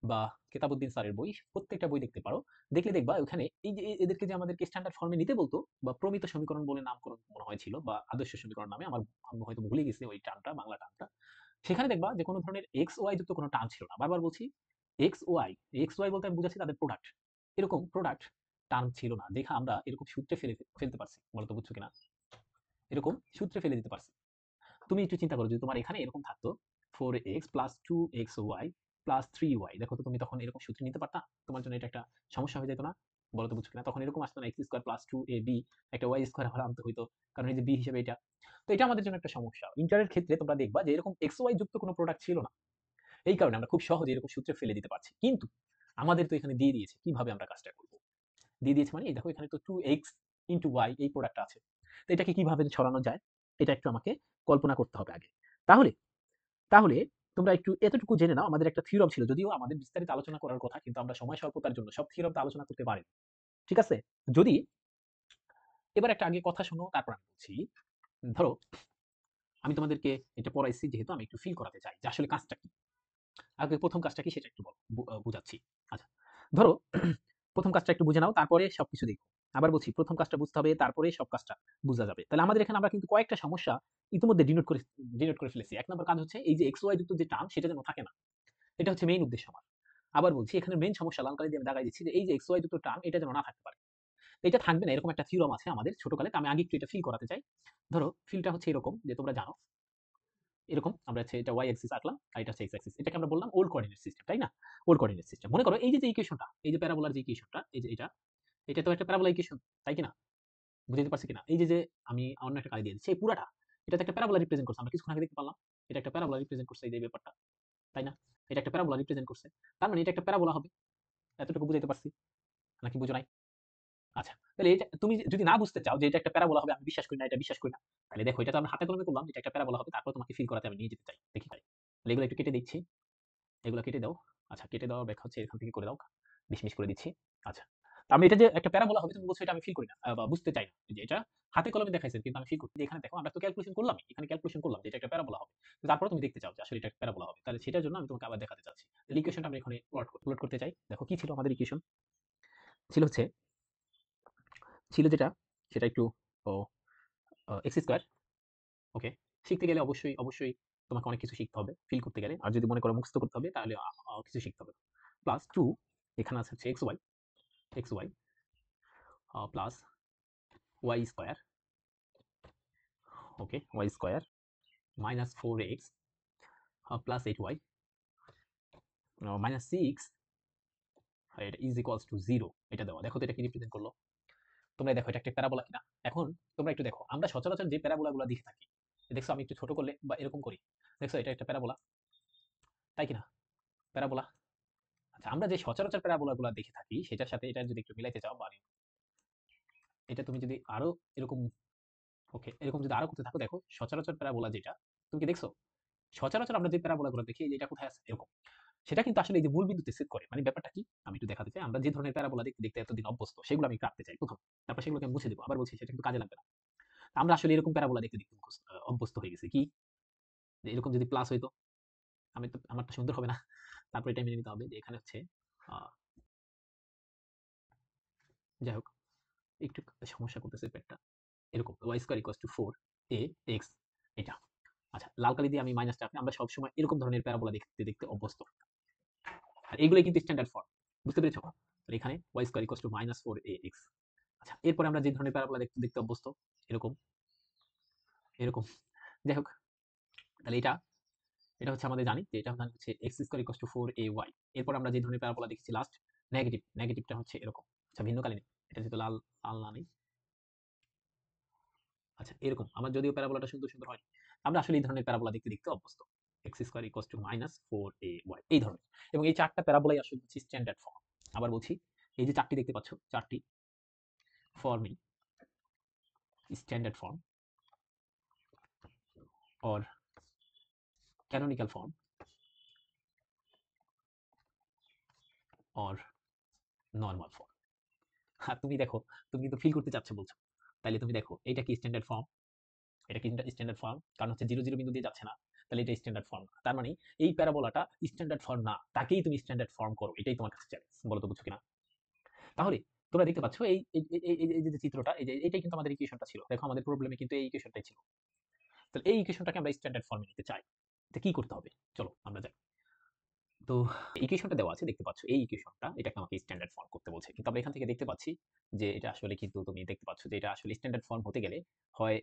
বা কেতাবুদ্দিন স্যারের বই, প্রত্যেকটা বই দেখতে পারো। দেখলে দেখবা ওখানে এই যে এদেরকে যে আমাদেরকে স্ট্যান্ডার্ড ফর্মে নিতে বলতো, বা প্রমিত সমীকরণ বলে নামকরণ মনে হয় ছিল, বা আদর্শ সমীকরণ নামে, আমার আমি হয়তো ভুলে গেছি ওই টার্মটা, বাংলা টার্মটা। সেখানে দেখবা যে কোনো ধরনের এক্স ওয়াই যুক্ত কোনো টার্ম ছিল না। বারবার বলছি, এক্স ওয়াই, এক্স ওয়াই বলতে আমি বুঝাচ্ছি তাদের প্রোডাক্ট। এরকম প্রোডাক্ট টার্ম ছিল না, দেখা আমরা এরকম সূত্রে ফেলতে পারছি। বলতো বুঝছো কিনা? এরকম সূত্রে ফেলে দিতে পারছি। তুমি একটু চিন্তা করো যদি তোমার এখানে এরকম থাকতো 4x plus 2xy plus 3y, দেখো তো তুমি তখন এরকম সূত্র নিতে পারতা? তোমার জন্য এটা একটা সমস্যা হয়ে যেত না? বলো তো বুঝছো কিনা? তখন এরকম আসতো না x square plus two A B, একটা ওয়াই স্কোয়ার আবার আনতে হইতো, কারণ এই যে বি হিসেবে এটা। তো এটা আমাদের জন্য একটা সমস্যা। ইন্টারের ক্ষেত্রে তোমরা দেখবা যে এরকম এক্স ওয়াই যুক্ত কোনো প্রোডাক্ট ছিল না। এই কারণে আমরা খুব সহজে এরকম সূত্রে ফেলে দিতে পারছি। কিন্তু আমাদের তো এখানে দিয়ে দিয়েছে কিভাবে আমরা কাজটা করব। দিয়ে দিয়েছে মানে এই দেখো এখানে তো 2x ইনটু y এই প্রোডাক্টটা আছে। তো এটাকে কিভাবে ছড়ানো যায় এটা একটু আমাকে কল্পনা করতে হবে আগে। তাহলে তাহলে তোমরা একটু এতটুকু জেনে নাও, আমাদের একটা থিওরাম ছিল, যদিও আমাদের বিস্তারিত আলোচনা করার কথা, কিন্তু আমরা সময় স্বল্পতার জন্য সব থিওরাম তো আলোচনা করতে পারিনি। ঠিক আছে? যদি এবার একটা আগে কথা শোনো, তারপর আমি বলছি। ধরো আমি তোমাদেরকে এটা পড়াইছি যেহেতু আমি একটু ফিল করাতে চাই যে আসলে কাজটা কি। আগে প্রথম কাজটা কি সেটা একটু বুঝাচ্ছি। আচ্ছা, ধরো প্রথম কাজটা একটু বুঝে নাও, তারপরে সবকিছু দেখো। আবার বলছি, প্রথম কাজটা বুঝতে হবে, তারপরে সব কাজটা বুঝা যাবে। তাহলে আমাদের এখানে আমরা কিন্তু কয়েকটা সমস্যা ইতিমধ্যে ডিনোট করে ফেলেছি। এক নম্বর কাজ হচ্ছে এই যে এক্স ওয়াই যুক্ত যে টার্ম সেটা যেন থাকে না। এটা হচ্ছে মেইন উদ্দেশ্য আমার। আবার বলছি, এখানে মেইন সমস্যা লাল কালি দিয়ে আমি দাগাই দিচ্ছি যে এই যে এক্স ওয়াই যুক্ত টার্ম এটা যেন না থাকতে পারে। এটা থাকবে না এরকম একটা থিওরাম আছে আমাদের ছোটকালে। তো আমি আগে একটু এটা ফিল করাতে চাই। ধরো ফিলটা হচ্ছে এরকম যে তোমরা জানো এরকম আমরা হচ্ছে এটা ওয়াই অ্যাক্সিস আঁকলাম আর এটা হচ্ছে এক্স অ্যাক্সিস। এটাকে আমরা বললাম ওল্ড কোঅর্ডিনেট সিস্টেম, তাই না? Old coordinate system. মনে করো এই যে ইকুয়েশনটা, এই যে প্যারাবোলার যে ইকুয়েশনটা, এই যে এটা তো একটা প্যারাবোলা ইকুয়েশন, তাই কিনা? বুঝতে পারছি কিনা? এই যে আমি অন্য একটা কালি দিয়ে দিচ্ছি, এই পুরাটা এটা তো একটা প্যারাবোলা রিপ্রেজেন্ট করছে। আমরা কিছুক্ষণ আগে দেখতে পেলাম এটা একটা প্যারাবোলা রিপ্রেজেন্ট করছে, এই যে ব্যাপারটা, তাই না? এটা একটা প্যারাবোলা রিপ্রেজেন্ট করছে। তার মানে এটা একটা প্যারাবোলা হবে। এতটুকু বুঝাইতে পারছি নাকি বুঝো নাই? আচ্ছা, তাহলে এটা তুমি যদি না বুঝতে চাও যে এটা একটা প্যারাবোলা হবে, আমি বিশ্বাস করি না, এটা বিশ্বাস করি না, তাহলে দেখো এটা তো আমরা হাতে কলমে করলাম যে এটা একটা প্যারাবোলা হবে, তারপর তোমাকে ফিল করাতে আমি নিয়ে যেতে চাই। দেখি তাই। তাহলে এগুলো একটু কেটে দিচ্ছি, এগুলো কেটে দাও। আচ্ছা, কেটে দেওয়ার ব্যাখ্যা হচ্ছে এখান থেকে করে দাও। ডিসমিস করে দিচ্ছি। আচ্ছা। তো আমি এটা যে একটা প্যারাবোলা হবে তুমি বলছো, এটা আমি ফিল করি না বা বুঝতে চাই না। যে এটা হাতে কলমে দেখাইছেন কিন্তু আমি ফিল করি। এখানে দেখো আমরা তো ক্যালকুলেশন করলাম, এখানে ক্যালকুলেশন করলাম যে এটা একটা প্যারাবোলা হবে। তারপর তুমি দেখতে চাও যে আসলে এটা একটা প্যারাবোলা হবে। তাহলে সেটার জন্য আমি তোমাকে আবার দেখাতে চাচ্ছি। তাহলে ইকুয়েশনটা আমি এখানে প্লট করতে চাই। দেখো কি ছিল আমাদের ইকুয়েশন? ছিল হচ্ছে ছিল যেটা সেটা একটু ও এক্স স্কয়ার। ওকে, শিখতে গেলে অবশ্যই তোমাকে অনেক কিছু শিখতে হবে ফিল করতে গেলে। আর যদি মনে করো মুখস্থ করতে হবে তাহলে কিছু শিখতে হবে। প্লাস টু, এখানে আছে হচ্ছে x y plus y square. Okay, y square minus four x plus eight y minus six, এটা ইজ ইকুয়ালস টু জিরো। এটা দেওয়া, দেখো তো এটা কি রিপ্রেজেন্ট করলো? তোমরা দেখো এটা একটা প্যারাবোলা কিনা। এখন তোমরা একটু দেখো, আমরা সচরাচর যে প্যারাবোলা গুলো দেখে থাকি, দেখছো আমি একটু ছোট করলে বা এরকম করি, দেখছো এটা একটা প্যারাবোলা, তাই কিনা? প্যারাবোলা। আচ্ছা, আমরা যে সচরাচর প্যারাবোলা গুলো দেখে থাকি সেটার সাথে এটা যদি একটু মিলাইতে চাও, মানে এটা তুমি যদি আরো এরকম, ওকে এরকম যদি আরো করতে থাকো, দেখো সচরাচর প্যারাবোলা যেটা, তুমি কি দেখছো? সচরাচর আমরা যে প্যারাবোলা গুলো দেখি, এটা কোথায় আছে এরকম, সেটা কিন্তু আসলে এই যে মূল বিন্দুতে ছেদ করে। মানে ব্যাপারটা কি আমি একটু দেখাতে চাই। আমরা যে ধরনের প্যারাবোলা দেখতে দেখতে এতদিন অভ্যস্ত, সেগুলো আমি একটু রাখতে চাই প্রথম, তারপর সেগুলোকে আমি মুছে দেবো। আবার বলছি সেটা কিন্তু কাজে লাগবে না। আমরা আসলে এরকম প্যারাবোলা দেখতে দেখতে অভ্যস্ত হয়ে গেছি কি, যে এরকম যদি প্লাস হইতো, আমি তো আমারটা সুন্দর হবে না। তারপর এটা মেনে নিতে হবে যে এখানে হচ্ছে আহ, যাই হোক, একটু সমস্যা করতেছে পেটটা। এরকম y square equals to four a x, এটা। আচ্ছা, লাল কালি দিয়ে আমি মাইনাসটা, আমরা সবসময় এরকম ধরনের প্যারাবোলা দেখতে দেখতে অভ্যস্ত। আর এগুলোই কিন্তু স্ট্যান্ডার্ড ফর্ম, বুঝতে পেরেছো? তাহলে এখানে y square equals to minus four a x. আচ্ছা, এরপরে আমরা যে ধরনের প্যারাবোলা দেখতে দেখতে অভ্যস্ত, এরকম এরকম। যাই হোক, তাহলে এটা এটা হচ্ছে আমাদের জানি যে এটা হচ্ছে x square equals to four a y. এরপর আমরা যে ধরনের প্যারাবোলা দেখেছি লাস্ট, নেগেটিভটা হচ্ছে এরকম। আচ্ছা, ভিন্ন কালি নেই, এটা যেহেতু লাল, লাল না নেই। আচ্ছা, এরকম আমার যদিও প্যারাবোলাটা সুন্দর সুন্দর হয়, আমরা আসলে এই ধরনের প্যারাবোলা দেখতে দেখতে অভ্যস্ত। X square equals to minus four a y, এই ধরনের। এবং এই চারটা প্যারাবোলাই আসলে হচ্ছে স্ট্যান্ডার্ড ফর্ম। আবার বলছি, এই যে চারটি দেখতে পাচ্ছ, চারটি ফর্মই standard form or canonical form or normal form। আর তুমি দেখো, তুমি কিন্তু ফিল করতে চাচ্ছ বলছো, তাহলে তুমি দেখো এটা কি স্ট্যান্ডার্ড ফর্ম? এটা কি স্ট্যান্ডার্ড ফর্ম? কারণ হচ্ছে জিরো জিরো বিন্দু দিয়ে যাচ্ছে না, তাহলে এটা স্ট্যান্ডার্ড ফর্ম না। তার মানে এই প্যারাবোলাটা স্ট্যান্ডার্ড ফর্ম না, তাকেই তুমি স্ট্যান্ডার্ড ফর্ম করো। এটাই তোমার কাছে চ্যালেঞ্জ, বলো তো বুঝছো কিনা? তাহলে তোমরা দেখতে পাচ্ছ এই যে চিত্রটা, এই যে এটাই কিন্তু আমাদের ইকুয়েশনটা ছিল। দেখো আমাদের প্রবলেমে কিন্তু এই ইকুয়েশনটাই ছিল। তাহলে এই ইকুয়েশনটাকে আমরা স্ট্যান্ডার্ড ফর্মে নিতে চাই, তো কি করতে হবে? চলো আমরা যাই। তো ইকুয়েশনটা দেওয়া আছে, দেখতে পাচ্ছ এই ইকুয়েশনটা, এটাকে আমাকে স্ট্যান্ডার্ড ফর্ম করতে বলছে। কিন্তু আমরা এখান থেকে দেখতে পাচ্ছি যে এটা আসলে কিন্তু তুমি দেখতে পাচ্ছ যে এটা আসলে স্ট্যান্ডার্ড ফর্ম হতে গেলে হয়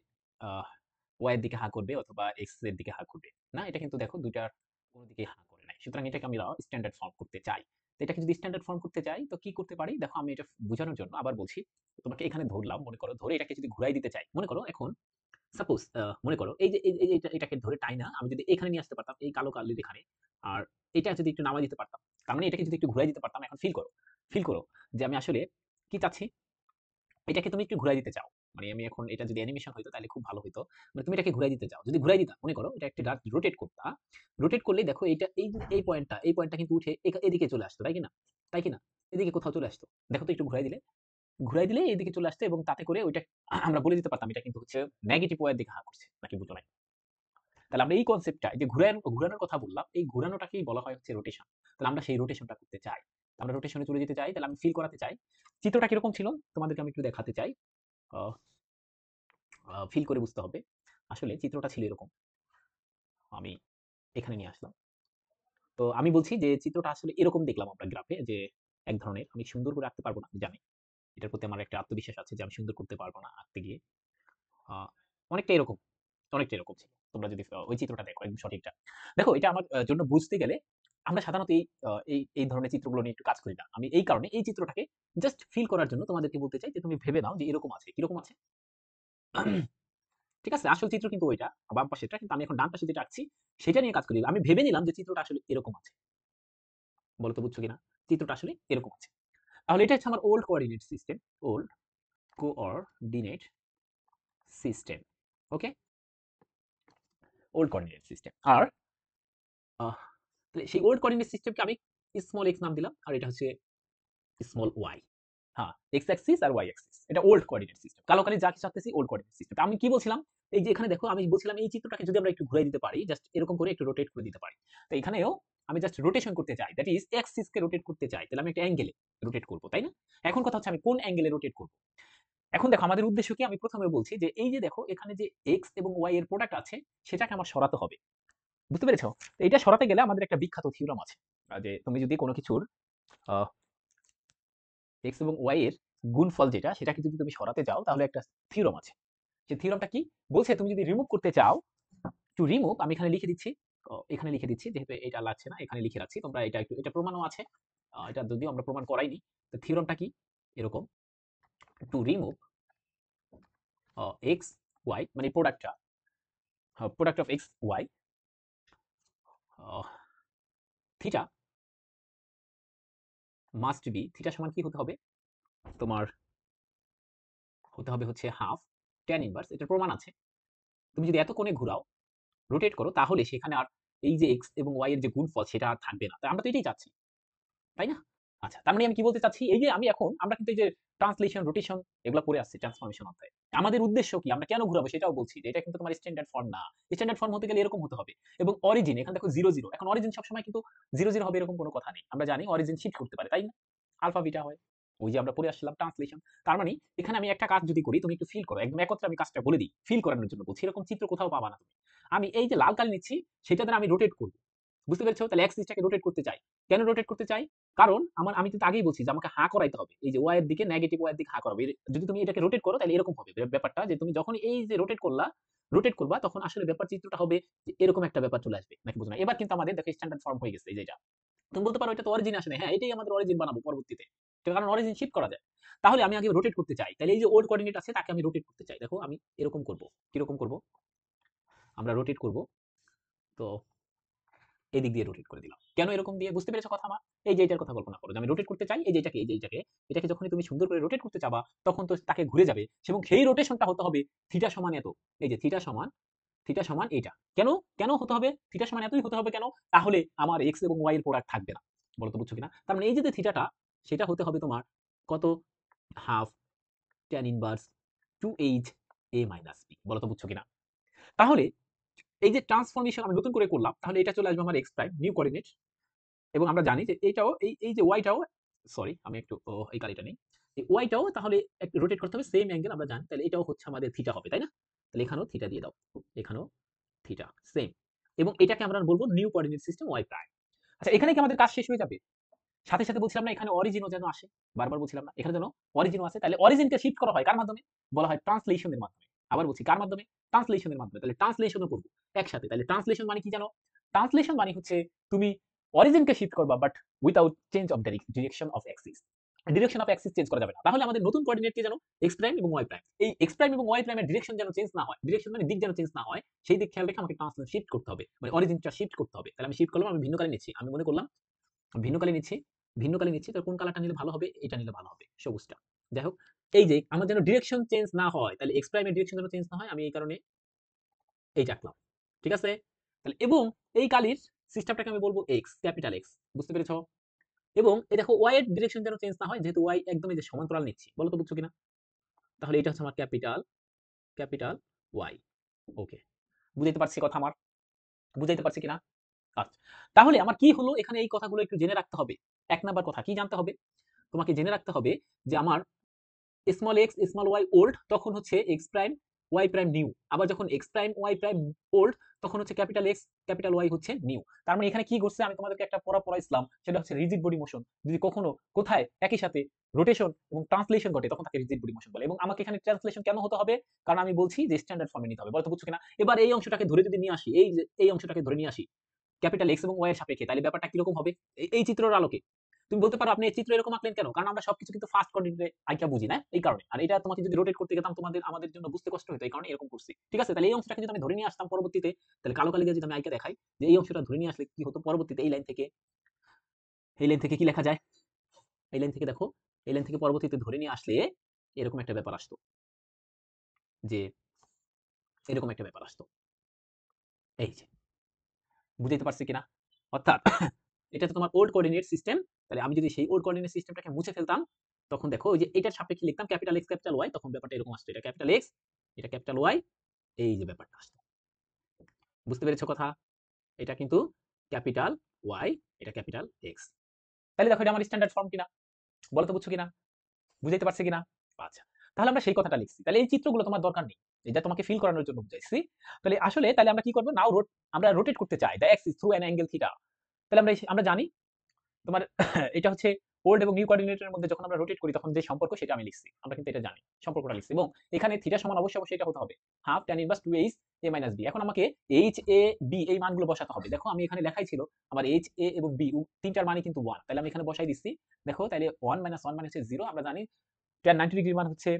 ওয়াই এর দিকে হা করবে অথবা এক্স এর দিকে হা করবে। না, এটা কিন্তু দেখো দুইটার কোনো দিকে হা করে নাই। সুতরাং এটাকে আমরা স্ট্যান্ডার্ড ফর্ম করতে চাই। তো এটাকে যদি স্ট্যান্ডার্ড ফর্ম করতে চাই তো কি করতে পারি? দেখো আমি এটা বোঝানোর জন্য আবার বলছি। তোমাকে এখানে ধরলাম, মনে করো ধরে এটাকে যদি ঘুরাই দিতে চাই, মনে করো এখন সাপোজ মনে করো এই যে এটাকে ধরে টাইনা আমি যদি এখানে নিয়ে আসতে পারতাম, এই কালো কালির এখানে, আর এটা যদি একটু নামায় দিতে পারতাম, তার মানে এটাকে যদি একটু ঘুরাই দিতে পারতাম, এখন ফিল করো যে আমি আসলে কি চাচ্ছি। এটাকে তুমি একটু ঘুরাই দিতে চাও, মানে আমি এখন এটা যদি অ্যানিমেশন হইতো তাহলে খুব ভালো হইতো। মানে তুমি এটাকে ঘুরাই দিতে চাও, যদি ঘুরাই দিতা, মনে করো এটা একটু রোটেট করতা, রোটেট করলেই দেখো এটা এই পয়েন্টটা কিন্তু উঠে এদিকে চলে আসতো, তাই কিনা এদিকে কোথাও চলে আসতো। দেখো তো একটু ঘুরাই দিলে এদিকে চলে আসতো, এবং তাতে করে ওইটা আমরা বলে দিতে পারতাম এটা কিন্তু হচ্ছে নেগেটিভ ওয়ের দিকে করছে, নাকি বুঝো নাই? তাহলে আমরা এই কনসেপ্টটা, এই যে ঘুরানোর কথা বললাম, এই ঘুরানোটাকেই বলা হয় হচ্ছে রোটেশন। তাহলে আমরা সেই রোটেশনটা করতে চাই, আমরা রোটেশনে চলে যেতে চাই, তাহলে আমি ফিল করাতে চাই। চিত্রটা কিরকম ছিল তোমাদেরকে আমি একটু দেখাতে চাই, ফিল করে বুঝতে হবে। আসলে চিত্রটা ছিল এরকম, আমি এখানে নিয়ে আসলাম। তো আমি বলছি যে চিত্রটা আসলে এরকম দেখলাম আমরা গ্রাফে, যে এক ধরনের, আমি সুন্দর করে আঁকতে পারবো না, আমি জানি। এটার প্রতি আমার একটা আত্মবিশ্বাস আছে যে আমি সুন্দর করতে পারবো না আঁকতে গিয়ে। আহ, অনেকটা এরকম, অনেকটা এরকম ছিল। তোমরা যদি ওই চিত্রটা দেখো একদম সঠিকটা দেখো, এটা আমার জন্য বুঝতে গেলে আমরা সাধারণত এই ধরনের চিত্রগুলো নিয়ে একটু কাজ করি না। আমি এই কারণে এই চিত্রটাকে জাস্ট ফিল করার জন্য তোমাদেরকে বলতে চাই যে তুমি ভেবে নাও যে এরকম আছে, কিরকম আছে। ঠিক আছে, আসল চিত্র কিন্তু ওইটা, বাম পাশেরটা, কিন্তু আমি এখন ডান পাশে যেটা আঁকছি সেটা নিয়ে কাজ করি। আমি ভেবে নিলাম যে চিত্রটা আসলে এরকম আছে। বলো তো বুঝছো কিনা? চিত্রটা আসলে এরকম আছে। তাহলে এটা হচ্ছে আমার old coordinate system, old coordinate system. Okay, old coordinate system. আর সেই ওল্ড কোঅর্ডিনেট সিস্টেমকে আমি স্মল এক্স নাম দিলাম, আর এটা হচ্ছে স্মল ওয়াই। হ্যাঁ, এক্স অ্যাক্সিস আর ওয়াই অ্যাক্সিস, এটা ওল্ড কোঅর্ডিনেট সিস্টেম। কালো কালি যা কিছু আসতেছি ওল্ড কোঅর্ডিনেট সিস্টেম। আমি কি বলছিলাম, এই যে এখানে দেখো আমি বলছিলাম এই চিত্রটাকে যদি আমরা একটু ঘুরে দিতে পারি, জাস্ট এরকম করে একটু রোটেট করে দিতে পারি। তো এখানেও আমি জাস্ট রোটেশন করতে চাই, that is Axis K rotate করতে চাই, তাহলে আমি একটা অ্যাঙ্গেলে রোটেট করব, তাই না? এখন কথা হচ্ছে আমি কোন অ্যাঙ্গেলে রোটেট করব। এখন দেখো আমাদের উদ্দেশ্য কি, আমি প্রথমে বলছি যে এই যে দেখো এখানে যে এক্স এবং ওয়াই এর প্রোডাক্ট আছে সেটাকে আমার সরাতে হবে। বুঝতে পেরেছো? তো এটা সরাতে গেলে আমাদের একটা বিখ্যাত থিওরাম আছে, যে তুমি যদি কোনো কিছুর এক্স এবং ওয়াই এর গুণফল যেটা, সেটাকে যদি তুমি সরাতে চাও তাহলে একটা থিওরাম আছে। সেই থিওরামটা কি বলছে, তুমি যদি রিমুভ করতে চাও, টু রিমুভ, আমি এখানে লিখে দিচ্ছি, এখানে লিখে দিচ্ছি যেহেতু এটা লাগছে না, এখানে লিখে রাখছি, তোমরা এটা একটু, এটা প্রমাণও আছে, এটা যদিও আমরা প্রমাণ করাইনি। তো থিওরামটা কি এরকম, টু রিমুভ এক্স ওয়াই, মানে প্রোডাক্টটা, product of x y, theta must be, theta সমান কি হতে হবে তোমার, হতে হবে হচ্ছে হাফ ট্যান ইনভার্স, এটার প্রমাণ আছে। তুমি যদি এত কোণে ঘুরাও, রোটেট করো, তাহলে সেখানে আর এই যে এক্স এবং ওয়াই এর যে গুণফল সেটা আর থাকবে না। তাই আমরা তো এটাই চাচ্ছি, তাই না? আচ্ছা, তার মানে আমি কি বলতে চাচ্ছি, এই যে আমি এখন, আমরা কিন্তু এই যে ট্রান্সলেশন, রোটেশন এগুলো করে আসছি ট্রান্সফরমেশন অধ্যায়ে। আমাদের উদ্দেশ্য কি, আমরা কেন ঘুরাবো সেটাও বলছি, যে এটা কিন্তু তোমার স্ট্যান্ডার্ড ফর্ম না। স্ট্যান্ডার্ড ফর্ম হতে গেলে এরকম হতে হবে। এবং অরিজিন, এখানে দেখো 0 0, এখন অরিজিন সবসময় কিন্তু 0 0 হবে এরকম কোনো কথা নেই। আমরা জানি অরিজিন শিফট করতে পারে, তাই না? আলফা বিটা হয়, ওই যে আমরা পড়ে আসছিলাম ট্রান্সলেশন। তার মানে এখানে আমি একটা কাজ যদি করি, তুমি একটু ফিল করো, একদম একত্রে আমি কাজটা বলে দিই, ফিল করানোর জন্য বলছি, এরকম চিত্র কোথাও পাবা না তুমি। আমি এই যে লাল কালি নিচ্ছি, সেটা দ্বারা আমি রোটেট করব। বুঝতে পেরেছো? তাহলে এক্সিসটাকে রোটেট করতে চাই। কেন রোটেট করতে চাই? কারণ আমি কিন্তু আগেই বলছি যে আমাকে হা করাইতে হবে, এই যে ওয়াই এর দিকে, নেগেটিভ ওয়াই এর দিকে হা করাবে। যদি তুমি এটাকে রোটেট করো তাহলে এরকম হবে ব্যাপারটা, যে তুমি যখন এই যে রোটেট করবা, তখন আসলে ব্যাপার চিত্রটা হবে যে এরকম একটা ব্যাপার চলে আসবে, নাকি বুঝো না? এবার কিন্তু আমাদের দেখো স্ট্যান্ডার্ড ফর্ম হয়ে গেছে, এই যে এটা। তুমি বলতে পারো এটা তো অরিজিন আসে না, হ্যাঁ এটাই আমাদের অরিজিন বানাবো পরবর্তীতে, কারণ অরিজিন শিফট করা যায়। তাহলে আমি আগে রোটেট করতে চাই, তাহলে এই যে ওল্ড কোঅর্ডিনেট আছে তাকে আমি রোটেট করতে চাই। দেখো আমি এরকম করব, কিরকম করব, আমরা রোটেট করব, তো এদিক দিয়ে রোটেট করে দিলাম। কেন এরকম দিয়ে, বুঝতে পেরেছো কথা আমার? এই যে এটার কথা কল্পনা করো, যে আমি রোটেট করতে চাই, এই যে এটাকে যখনই তুমি সুন্দর করে রোটেট করতে চাবা, তখন তো তাকে ঘুরে যাবে, এবং সেই রোটেশনটা হতে হবে থিটা সমান এত। এই যে থিটা সমান এটা। কেন কেন হতে হবে থিটা সমান এতই হতে হবে কেন? তাহলে আমার এক্স এবং ওয়াই এর প্রোডাক্ট থাকবে না। বলো তো বুঝছো কিনা? তার মানে এই যে থিটাটা, সেটা হতে হবে তোমার কত, half tan inverse 2h a minus b। বলো তো বুঝছো কিনা? তাহলে এই যে ট্রান্সফরমেশন আমি নতুন করে করলাম, তাহলে এটা চলে আসবে আমার এক্স প্রাইম, নিউ কোঅর্ডিনেট। এবং আমরা জানি যে এইটাও, এই যে ওয়াইটাও, সরি আমি একটু এই কালিটা নেই, এই ওয়াইটাও তাহলে একটু রোটেট করতে হবে সেম অ্যাঙ্গেল, আমরা জানি। তাহলে এটাও হচ্ছে আমাদের থিটা হবে, তাই না? তাহলে এখানেও থিটা দিয়ে দাও, এখানেও থিটা সেম। এবং এটাকে আমরা বলবো new coordinate system y prime. আচ্ছা, এখানে কি আমাদের কাজ শেষ হয়ে যাবে? সাথে সাথে বলছিলাম না এখানে অরিজিনও যেন আসে, বারবার বলছিলাম না এখানে যেন অরিজিনও আসে। তাহলে অরিজিনকে শিফট করা হয় কার মাধ্যমে? বলা হয় ট্রান্সলেশনের মাধ্যমে। আবার বলছি কার মাধ্যমে? ট্রান্সলেশনের মাধ্যমে। তাহলে ট্রান্সলেশনও করবো একসাথে। তাহলে ট্রান্সলেশন মানে কি জানো? ট্রান্সলেশন মানে হচ্ছে তুমি অরিজিনকে শিফট করবা, but without change of direction of Axis. Direction of Axis change করা যাবে না। তাহলে আমাদের নতুন কোঅর্ডিনেট কি যেন এক্স প্রাইম এবং ওয়াই প্রাইম। এই এক্স প্রাইম এবং ওয়াই প্রাইমের ডিরেকশন যেন চেঞ্জ না হয়। ডিরেকশন মানে দিক যেন চেঞ্জ না হয়। সেই দিক খেয়াল রেখে আমাকে ট্রান্সলেশন শিফট করতে হবে। মানে অরিজিনটা শিফট করতে হবে। তাহলে আমি শিফট করলাম, আমি ভিন্ন কালে নিচ্ছি। আমি মনে করলাম ভিন্ন কালে নিচ্ছি, ভিন্ন কালে নিচ্ছি। তো কোন কালারটা নিলে ভালো হবে? এটা নিলে ভালো হবে, সবুজটা। যাই হোক, এই যে আমার যেন ডিরেকশন চেঞ্জ না হয়, তাহলে এক্স প্রাইমের ডিরেকশন যেন চেঞ্জ না হয়, আমি এই কারণে এইটা আঁকলাম। ঠিক আছে? তাহলে এবং এই কালির সিস্টেমটাকে আমি বলবো এক্স, ক্যাপিটাল এক্স। বুঝতে পেরেছো? এবং এই দেখো ওয়াই এর ডিরেকশন যেন চেঞ্জ না হয়, যেহেতু ওয়াই একদম এই যে সমান্তরাল নিচ্ছি। বলো তো বুঝছো কিনা? তাহলে এটা হচ্ছে আমার ক্যাপিটাল, ক্যাপিটাল ওয়াই। ওকে, বুঝাইতে পারছি কথা আমার? বুঝাইতে পারছি কিনা? আচ্ছা, তাহলে আমার কি হলো এখানে, এই কথাগুলো একটু জেনে রাখতে হবে। এক নাম্বার কথা কি জানতে হবে? তোমাকে জেনে রাখতে হবে যে আমার small x small y old, তখন হচ্ছে x prime y prime new. আবার যখন x prime y prime old, তখন হচ্ছে ক্যাপিটাল এক্স ক্যাপিটাল ওয়াই হচ্ছে নিউ। তার মানে এখানে কি ঘটছে, আমি তোমাদেরকে একটা পড়াইছিলাম, সেটা হচ্ছে রিজিড বডি মোশন। যদি কখনো কোথায় একই সাথে রোটেশন এবং ট্রান্সলেশন ঘটে, তখন তাকে রিজিড বডি মোশন বলে। এবং আমাকে এখানে ট্রান্সলেশন কেন হতে হবে? কারণ আমি বলছি যে স্ট্যান্ডার্ড ফর্মে নিতে হবে। বলতো বুঝছো কিনা? এবার এই অংশটাকে ধরে যদি নিয়ে আসি, এই যে এই অংশটাকে ধরে নিয়ে আসি ক্যাপিটাল এক্স এবং ওয়াই এর সাপেক্ষে, তাহলে ব্যাপারটা কিরকম হবে? এই চিত্রের আলোকে তুমি বলতে পারো আপনি এই চিত্র এরকম আঁকলেন কেন? কারণ আমরা সবকিছু কিন্তু ফার্স্ট কোঅর্ডিনেটে আইকা বুঝি না, এই কারণে। আর এটা তোমাকে যদি রোটেট করতে গেতাম, আমাদের জন্য বুঝতে কষ্ট হতো, এই কারণে এরকম করছি। ঠিক আছে? তাহলে এই অংশটাকে যদি আমি ধরে নিয়ে আসতাম পরবর্তীতে, তাহলে কালো কালি দিয়ে যদি আমি আইকা দেখাই যে এই অংশটা ধরে নিয়ে আসলে কি হতো পরবর্তীতে, এই লাইন থেকে কি লেখা যায়? এই লাইন থেকে দেখো, এই লাইন থেকে পরবর্তীতে ধরে নিয়ে আসলে এরকম একটা ব্যাপার আসতো, যে এরকম একটা ব্যাপার আসতো। এই যে, বুঝাইতে পারছি কিনা? অর্থাৎ এটা তো তোমার ওল্ড কোঅর্ডিনেট সিস্টেম। তাহলে আমি যদি সেই ওল্ড কোঅর্ডিনেট সিস্টেমটাকে মুছে ফেলতাম, তখন দেখো ওই যে এটার সাপেক্ষে লিখতাম ক্যাপিটাল এক্স ক্যাপিটাল ওয়াই, তখন ব্যাপারটা এরকম আসতো, এটা ক্যাপিটাল এক্স, এটা ক্যাপিটাল ওয়াই, এই যে ব্যাপারটা আসতো। বুঝতে পেরেছো কথা? এটা কিন্তু ক্যাপিটাল ওয়াই, এটা ক্যাপিটাল এক্স। তাহলে দেখো এটা আমার স্ট্যান্ডার্ড ফর্ম কিনা? বলো তো বুঝছো কিনা? বুঝাইতে পারছি কিনা? আচ্ছা, তাহলে আমরা সেই কথাটা লিখছি। তাহলে এই চিত্রগুলো তোমার দরকার নেই, এটা তোমাকে ফিল করানোর জন্য বুঝাইছি। তাহলে আসলে তাহলে আমরা কি করব? নাও আমরা রোটেট করতে চাই the axis through an angle theta. তাহলে আমরা জানি তোমার এটা হচ্ছে ওল্ড এবং নিউ কোঅর্ডিনেটের মধ্যে যখন আমরা রোটেট করি, তখন যে সম্পর্ক সেটা আমি লিখছি। আমরা কিন্তু এটা জানি, সম্পর্কটা লিখছি। এবং এখানে থিটা সমান অবশ্যই এটা হতে হবে half tan inverse 2h a minus b। এখন আমাকে h a b এই মানগুলো বসাতে হবে। দেখো আমি এখানে লেখাই ছিল আমার h a এবং b তিনটার মানই কিন্তু 1। তাহলে আমি এখানে বসাই দিচ্ছি। দেখো তাহলে 1 - 1 মানে হচ্ছে 0। আমরা জানি tan 90 ডিগ্রি মান হচ্ছে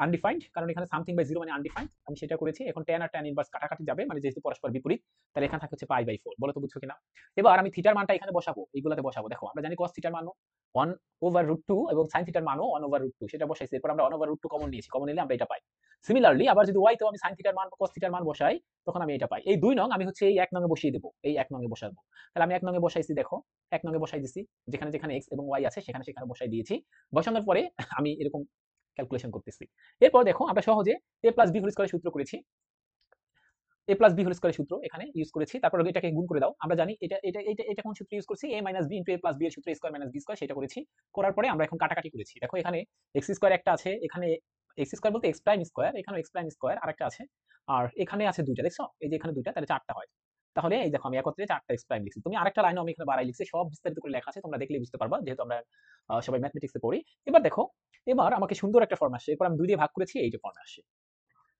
আনডিফাইন্ড, কারণ এখানে সামথিং বাই 0 মানে আনডিফাইন্ড। আমি সেটা করেছি। এখন tan আর tan ইনভার্স কাটাকাটি যাবে, মানে যেহেতু পরস্পর বিপরীত। তাহলে এখানে থাকে হচ্ছে π/4। বলো তো বুঝছো কিনা? এবার আমি থিটার মানটা এখানে বসাবো, এইগুলাতে বসাবো। দেখো আমরা জানি cos থিটার মানও 1/√2 এবং sin থিটার মানও 1/√2, সেটা বসাইছি। এরপর আমরা 1/√2 কমন নিয়েছি, কমন নিলে আমরা এটা পাই। সিমিলারলি আবার যদি y তেও আমি sin থিটার মান cos থিটার মান বসাই, তখন আমি এটা পাই। এই 2 নং আমি হচ্ছে এই 1 নংয়ে বসিয়ে দেব, এই 1 নংয়ে বসাবো। তাহলে আমি 1 নংয়ে বসাইছি, দেখো 1 নংয়ে বসাই দিছি, যেখানে যেখানে x এবং y আছে সেখানে সেখানে বসাই দিয়েছি। বসানোর পরে আমি এরকম ক্যালকুলেশন করতেছি। এরপর দেখো আমরা সহজে a প্লাস b হোল স্কয়ারের সূত্র করেছি। a প্লাস b হোল স্কয়ারের সূত্র এখানে ইউজ করেছি। তারপর এটাকে গুণ করে দাও। আমরা জানি এটা কোন সূত্র ইউজ করছি? a minus b into a plus b এর সূত্র, a square minus b square, সেটা করেছি। করার পরে আমরা এখন কাটাকাটি করেছি। দেখো এখানে x স্কয়ার একটা আছে, এখানে x স্কয়ার বলতে x প্রাইম স্কয়ার, এখানেও x প্রাইম স্কয়ার আরেকটা আছে। আর এখানে আছে দুইটা, দেখছো? এই যে এখানে দুইটা, তাহলে চারটা হয়। তাহলে এই দেখো আমি একত্রে চারটা x প্রাইম লিখছি। তুমি আরেকটা লাইনও আমি এখানে বাড়াই লিখছি, সব বিস্তারিত করে লেখা আছে, তোমরা দেখলেই বুঝতে পারবা, যেহেতু আমরা সবাই ম্যাথমেটিক্সে পড়ি। এবার দেখো, এবার আমাকে সুন্দর একটা ফর্ম আসছে। এরপর আমি 2 দিয়ে ভাগ করেছি, এই যে ফর্মে আসছে।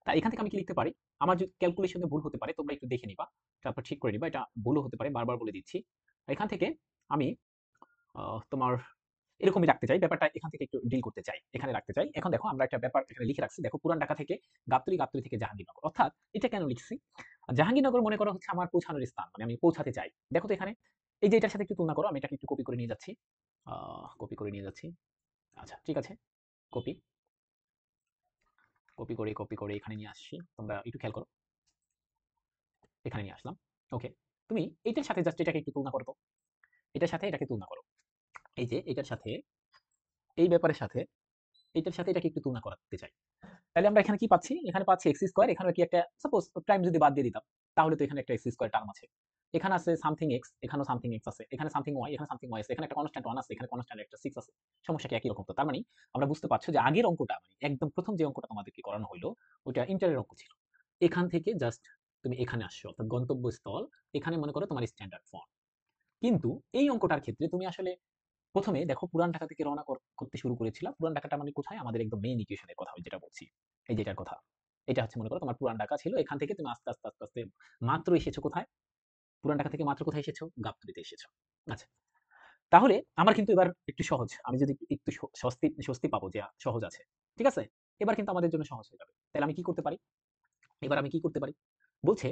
তা এখান থেকে আমি কি লিখতে পারি? আমার যদি ক্যালকুলেশনে ভুল হতে পারে, তোমরা একটু দেখে নিবা, তারপর ঠিক করে নিবা। এটা ভুলও হতে পারে, বারবার বলে দিচ্ছি। এখান থেকে আমি তোমার এরকমই রাখতে চাই ব্যাপারটা, এখান থেকে একটু ডিল করতে চাই, এখানে রাখতে চাই। এখন দেখো আমরা একটা ব্যাপার এখানে লিখে রাখছি। দেখো পুরান ঢাকা থেকে গাবতলী, গাবতলী থেকে জাহাঙ্গীরনগর। অর্থাৎ এটা কেন লিখছি? জাহাঙ্গীরনগর মনে করো হচ্ছে আমার পৌঁছানোর স্থান, মানে আমি পৌঁছাতে চাই। দেখো তো এখানে এই যে এটার সাথে একটু তুলনা করো, আমি এটাকে একটু কপি করে নিয়ে যাচ্ছি। কপি করে নিয়ে যাচ্ছি। আচ্ছা ঠিক আছে, কপি কপি করে এখানে নিয়ে আসছি। তোমরা একটু খেয়াল করো, এখানে নিয়ে আসলাম। ওকে, তুমি এইটার সাথে জাস্ট এটাকে একটু তুলনা করো তো, এটার সাথে এটাকে তুলনা করো। এই যে এটার সাথে, এই ব্যাপারের সাথে এটার সাথে এটাকে একটু তুলনা করাতে চাই। তাহলে আমরা এখানে কি পাচ্ছি? এখানে পাচ্ছি এক্স স্কয়ার। এখানে কি একটা সাপোজ প্রাইম যদি বাদ দিয়ে দিতাম, তাহলে তো এখানে একটা এক্স স্কয়ার টার্ম আছে। এখানে আছে সামথিং এক্স, এখানেও সামথিং এক্স আছে, এখানে সামথিং ওয়াই, এখানে সামথিং ওয়াই আছে, এখানে একটা কনস্ট্যান্ট 1 আছে, এখানে কনস্ট্যান্ট একটা 6 আছে। সমস্যা কি একই রকম তো? তার মানে আমরা বুঝতে পারছো যে আগের অঙ্কটা, মানে একদম প্রথম যে অঙ্কটা তোমাদেরকে করানো হলো, ওইটা ইন্টারের অঙ্ক ছিল। এখান থেকে জাস্ট তুমি এখানে আসছো, অর্থাৎ গন্তব্যস্থল এখানে মনে করো তোমার স্ট্যান্ডার্ড ফর্ম। কিন্তু এই অঙ্কটার ক্ষেত্রে তুমি আসলে প্রথমে দেখো পুরান ঢাকা থেকে রওনা করতে শুরু করেছিলাম। পুরান ঢাকাটা মানে কোথায়? আমাদের একদম মেইন ইকুয়েশনের কথা আমি যেটা বলছি, এই যেটার কথা। এটা হচ্ছে মনে করো তোমার পুরান ঢাকা ছিল। এখান থেকে তুমি আস্তে আস্তে আস্তে আস্তে মাত্র এসেছো কোথায়? পুরান ঢাকা থেকে মাত্র কোথায় এসেছো? গাবতলীতে এসেছো। আচ্ছা, তাহলে আমার কিন্তু এবার একটু সহজ। আমি যদি একটু স্বস্তি স্বস্তি পাবো যে সহজ আছে। ঠিক আছে? এবার কিন্তু আমাদের জন্য সহজ হয়ে যাবে। তাহলে আমি কি করতে পারি? এবার আমি কি করতে পারি? বলছে,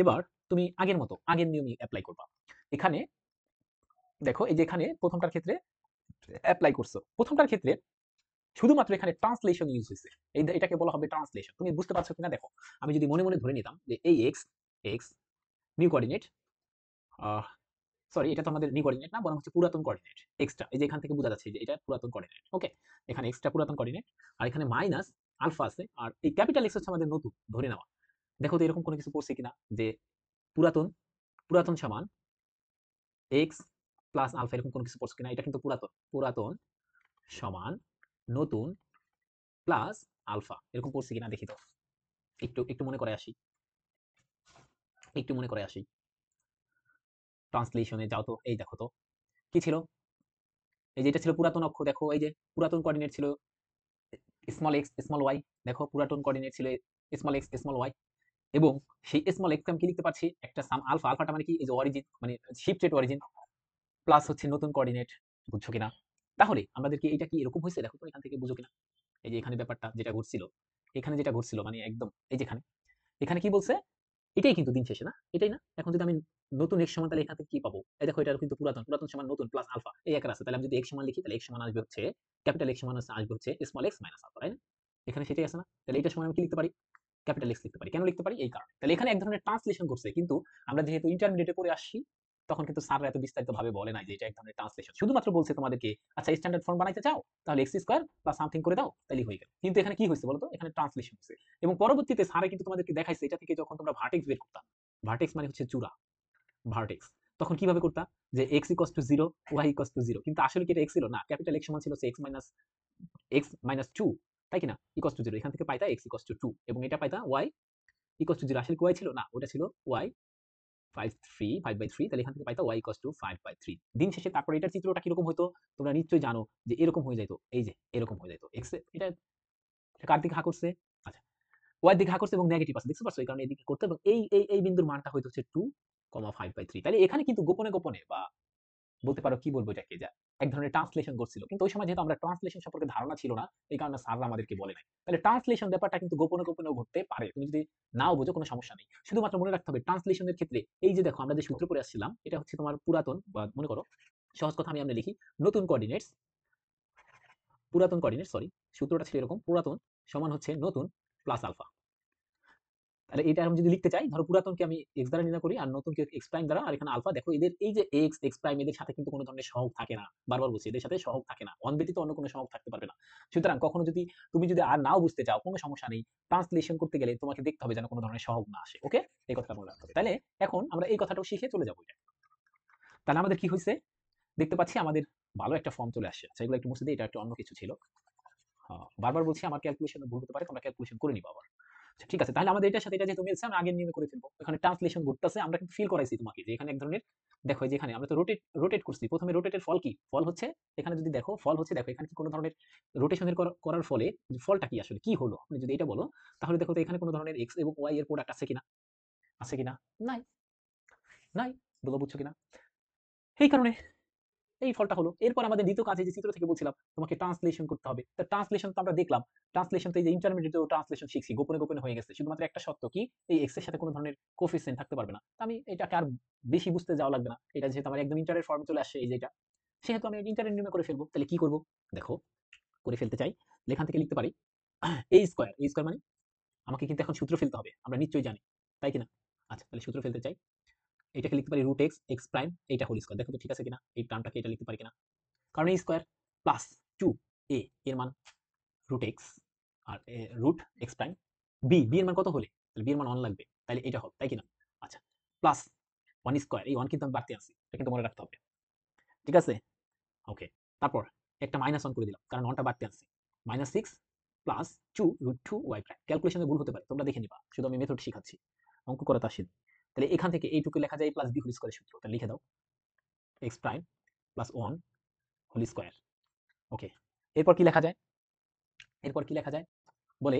এবার তুমি আগের মতো, আগের নিয়মই এপ্লাই করবা। এখানে দেখো এই যে এখানে ১ম টার ক্ষেত্রে এপ্লাই করছো। ১ম টার ক্ষেত্রে শুধুমাত্র এখানে ট্রান্সলেশন ইউজ হইছে। এটাকে বলা হবে ট্রান্সলেশন। তুমি বুঝতে পারছো কিনা দেখো। আমি যদি মনে ধরে নিতাম যে এই x নিউ কোঅর্ডিনেট, আহ সরি এটা তো আমাদের নিউ কোঅর্ডিনেট না, বরং হচ্ছে পুরাতন কোঅর্ডিনেট এক্সটা। এই যে এখান থেকে বোঝা যাচ্ছে যে এটা পুরাতন কোঅর্ডিনেট। ওকে, এখানে এক্সটা পুরাতন কোঅর্ডিনেট, আর এখানে মাইনাস আলফা আছে, আর এই ক্যাপিটাল এক্স হচ্ছে আমাদের নতুন ধরে নেওয়া। দেখো তো এরকম কোনো কিছু পড়ছে কিনা যে পুরাতন পুরাতন সমান এক্স প্লাস আলফা, এরকম কোনো কিছু পড়ছে কিনা? এটা কিন্তু পুরাতন। পুরাতন সমান নতুন প্লাস আলফা, এরকম পড়ছে কিনা দেখি তো। একটু একটু মনে করে আসি, একটু মনে করে আসি। ট্রান্সলেশনে যাও তো, এই দেখো তো কি ছিল। এই যে এটা ছিল পুরাতন অক্ষ, দেখো এই যে পুরাতন কোঅর্ডিনেট ছিল স্মল এক্স স্মল ওয়াই। দেখো পুরাতন কোঅর্ডিনেট ছিল স্মল এক্স স্মল ওয়াই, এবং সেই স্মল এক্স আমি কি লিখতে পারছি, একটা সাম আলফা। আলফাটা মানে কি, এই যে অরিজিন মানে শিফটেড অরিজিন, প্লাস হচ্ছে নতুন কোঅর্ডিনেট। বুঝছো কিনা? তাহলে আমাদের কি এটা কি এরকম হয়েছে, দেখো তো এখান থেকে বুঝো কিনা। এই যে এখানে ব্যাপারটা যেটা ঘটছিল, এখানে যেটা ঘটছিল মানে একদম এই যেখানে, এখানে কি বলছে, এটাই কিন্তু দিন শেষে না, এটাই না? এখন যদি আমি নতুন x সমান, তাহলে এখান থেকে কি পাবো? এই দেখো এটা কিন্তু পুরাতন, পুরাতন সমান নতুন প্লাস আলফা, এই একের আছে। তাহলে আমি যদি x সমান লিখি, তাহলে x সমান আসবে হচ্ছে ক্যাপিটাল x সমান আসবে হচ্ছে স্মল x মাইনাস আলফা, তাই না? এখানে সেটাই আছে না? তাহলে এটা সময় আমি কি লিখতে পারি? ক্যাপিটাল এক্স লিখতে পারি। কেন লিখতে পারি? এই কারণে। তাহলে এখানে এক ধরনের ট্রান্সলেশন করছে, কিন্তু আমরা যেহেতু ইন্টারমিডিয়েটে পড়ে আসছি, তখন কিন্তু স্যাররা এত বিস্তারিত ভাবে বলে নাই যে এটা এক ধরনের ট্রান্সলেশন। শুধুমাত্র বলছে তোমাদেরকে, আচ্ছা স্ট্যান্ডার্ড ফর্ম বানাইতে চাও, তাহলে এক্স স্কয়ার প্লাস সামথিং করে দাও, তাহলেই হয়ে গেল। কিন্তু এখানে কি হয়েছে বলতো? এখানে ট্রান্সলেশন হয়েছে, এবং পরবর্তীতে স্যারে কিন্তু তোমাদেরকে দেখাইছে এটা থেকে যখন তোমরা ভার্টেক্স বের করতাম, ভার্টেক্স মানে হচ্ছে চূড়া, ভার্টেক্স, তখন কিভাবে করতা, যে x equals to 0, y equals to 0, কিন্তু আসলে কি এটা x ছিল না, ক্যাপিটাল x সমান ছিল x মাইনাস 2, তাই কিনা, ইকুয়ালস টু 0, এখান থেকে পাইতা x ইকুয়ালস টু 2, এবং এটা পাইতা y ইকুয়ালস টু 0। আসলে কি y ছিল না, ওটা ছিল y 5/3, তাহলে এখান থেকে পাইতা y ইকুয়ালস টু 5/3। দিন শেষে তারপরে এটার চিত্রটা কিরকম হইতো তোমরা নিশ্চয়ই জানো, যে এরকম হয়ে যাইতো, এই যে এরকম হয়ে যাইতো। x এটা কার দিকে হা করছে, আচ্ছা ওয়াই দিকে হা করছে, এবং নেগেটিভ আছে, দেখতে পাচ্ছ, এই কারণে এদিকে করতে, এবং এই বিন্দুর মানটা হয়তো হচ্ছে 2,5/3। তাহলে এখানে কিন্তু গোপনে গোপনে, বা বলতে পারো কি বলবো এটাকে, যা এক ধরনের ট্রান্সলেশন করছিল। কিন্তু ওই সময় যেহেতু আমরা ট্রান্সলেশন সম্পর্কে ধারণা ছিল না, এই কারণে স্যাররা আমাদেরকে বলে নাই। তাহলে ট্রান্সলেশন ব্যাপারটা কিন্তু গোপনে গোপনেও ঘটতে পারে, তুমি যদি নাও বোঝো কোনো সমস্যা নেই। শুধুমাত্র মনে রাখতে হবে ট্রান্সলেশনের ক্ষেত্রে, এই যে দেখো আমরা যে সূত্র পড়ে আসছিলাম, এটা হচ্ছে তোমার পুরাতন, বা মনে করো সহজ কথা আমি আমরা লিখি, নতুন কোঅর্ডিনেটস, পুরাতন কোঅর্ডিনেট সরি, সূত্রটা ছিল এরকম, পুরাতন সমান হচ্ছে নতুন প্লাস আলফা। তাহলে এটা আমি যদি লিখতে চাই, ধরো পুরাতনকে আমি x দ্বারা নির্ণয় করি, আর নতুনকে x প্রাইম দ্বারা, আর এখানে আলফা। দেখো এদের এই যে x প্রাইম, এদের সাথে কিন্তু কোনো ধরনের সহগ থাকে না। বারবার বলছি, এদের সাথে সহগ থাকে না, অন ব্যতীত অন্য কোনো সহগ থাকতে পারবে না। সুতরাং কখনো যদি তুমি যদি আর নাও বুঝতে চাও, কোনো সমস্যা নেই, ট্রান্সলেশন করতে গেলে তোমাকে দেখতে হবে যেন কোনো ধরনের সহগ না আসে। ওকে, এই কথাটা মনে রাখতে হবে। তাহলে এখন আমরা এই কথাটাও শিখে চলে যাবো এটা। তাহলে আমাদের কি হয়েছে দেখতে পাচ্ছি, আমাদের ভালো একটা ফর্ম চলে আসছে। আচ্ছা এগুলো একটু মুছে দিই, এটা একটু অন্য কিছু ছিল। বারবার বলছি আমার ক্যালকুলেশনে ভুল হতে পারে, তোমরা ক্যালকুলেশন করে নিবা আবার। আচ্ছা ঠিক আছে, তাহলে আমাদের এটার সাথে এটা যেহেতু মিলছে, আমি আগের নিয়মে করে ফেলবো। এখানে ট্রান্সলেশন ঘটতেছে, আমরা কিন্তু ফিল করাইছি তোমাকে যে এখানে এক ধরনের, দেখো এই যে এখানে আমরা তো রোটেট রোটেট করছি। প্রথমে রোটেটের ফল কি, ফল হচ্ছে এখানে যদি দেখো, ফল হচ্ছে, দেখো এখানে কি কোনো ধরনের রোটেশনের করার ফলে ফলটা কি আসলে কি হলো, আপনি যদি এটা বলো, তাহলে দেখো তো এখানে কোনো ধরনের এক্স এবং ওয়াই এর প্রোডাক্ট আছে কিনা, আছে কিনা, নাই, নাই, বলো বুঝছো কিনা? এই কারণে এই ফলটা হলো। এরপর আমাদের দ্বিতীয় কাজে যে চিত্র থেকে বলছিলাম তোমাকে ট্রান্সলেশন করতে হবে, তো ট্রান্সলেশন তো আমরা দেখলাম। ট্রান্সলেশন তো এই যে ইন্টারমিডিয়েটেও ট্রান্সলেশন শিখছি, গোপনে গোপনে হয়ে গেছে। শুধুমাত্র একটা শর্ত কি, এই এক্স এর সাথে কোনো ধরনের কোফিসিয়েন্ট থাকতে পারবে না। তো আমি এটাকে আর বেশি বুঝতে যাওয়া লাগবে না, এটা যেহেতু আমার একদম ইন্টারের ফর্মে চলে আসছে, এই যে এটা, সেহেতু আমি ইন্টারের নিয়মে করে ফেলবো। তাহলে কি করব, দেখো করে ফেলতে চাই, এখান থেকে লিখতে পারি এই স্কয়ার মানে, আমাকে কিন্তু এখন সূত্র ফেলতে হবে, আমরা নিশ্চয়ই জানি, তাই কিনা? আচ্ছা তাহলে সূত্র ফেলতে চাই, এটাকে লিখতে পারি রুট এক্স এক্স প্রাইম, এইটা হোল স্কয়ার। দেখো তো ঠিক আছে কিনা, এই টার্মটাকে এটা লিখতে পারি কিনা, কারণ এই স্কয়ার প্লাস 2 এ এর মান রুট এক্স, আর রুট এক্স প্রাইম, বি এর মান কত হলে, তাহলে বি এর মান 1 লাগবে, তাহলে এটা হবে, তাই কিনা? আচ্ছা প্লাস 1 স্কয়ার, এই 1 কিন্তু আমি বাড়তি আনছি, এটা কিন্তু মনে রাখতে হবে, ঠিক আছে? ওকে, তারপর একটা মাইনাস 1 করে দিলাম, কারণ 1টা বাড়তি আনছি, -6 প্লাস 2 রুট 2 ওয়াই প্রাইম। ক্যালকুলেশনে ভুল হতে পারে, তোমরা দেখে নিবা, শুধু আমি মেথড শিখাচ্ছি, অঙ্ক করা তো আসেনি। তাহলে এখান থেকে এইটুকু লেখা যায় প্লাস বি হোল স্কয়ারের সূত্র, তাহলে লিখে দাও x prime plus 1 whole square. Okay, এরপর কি লেখা যায়, এরপর কি লেখা যায় বলে,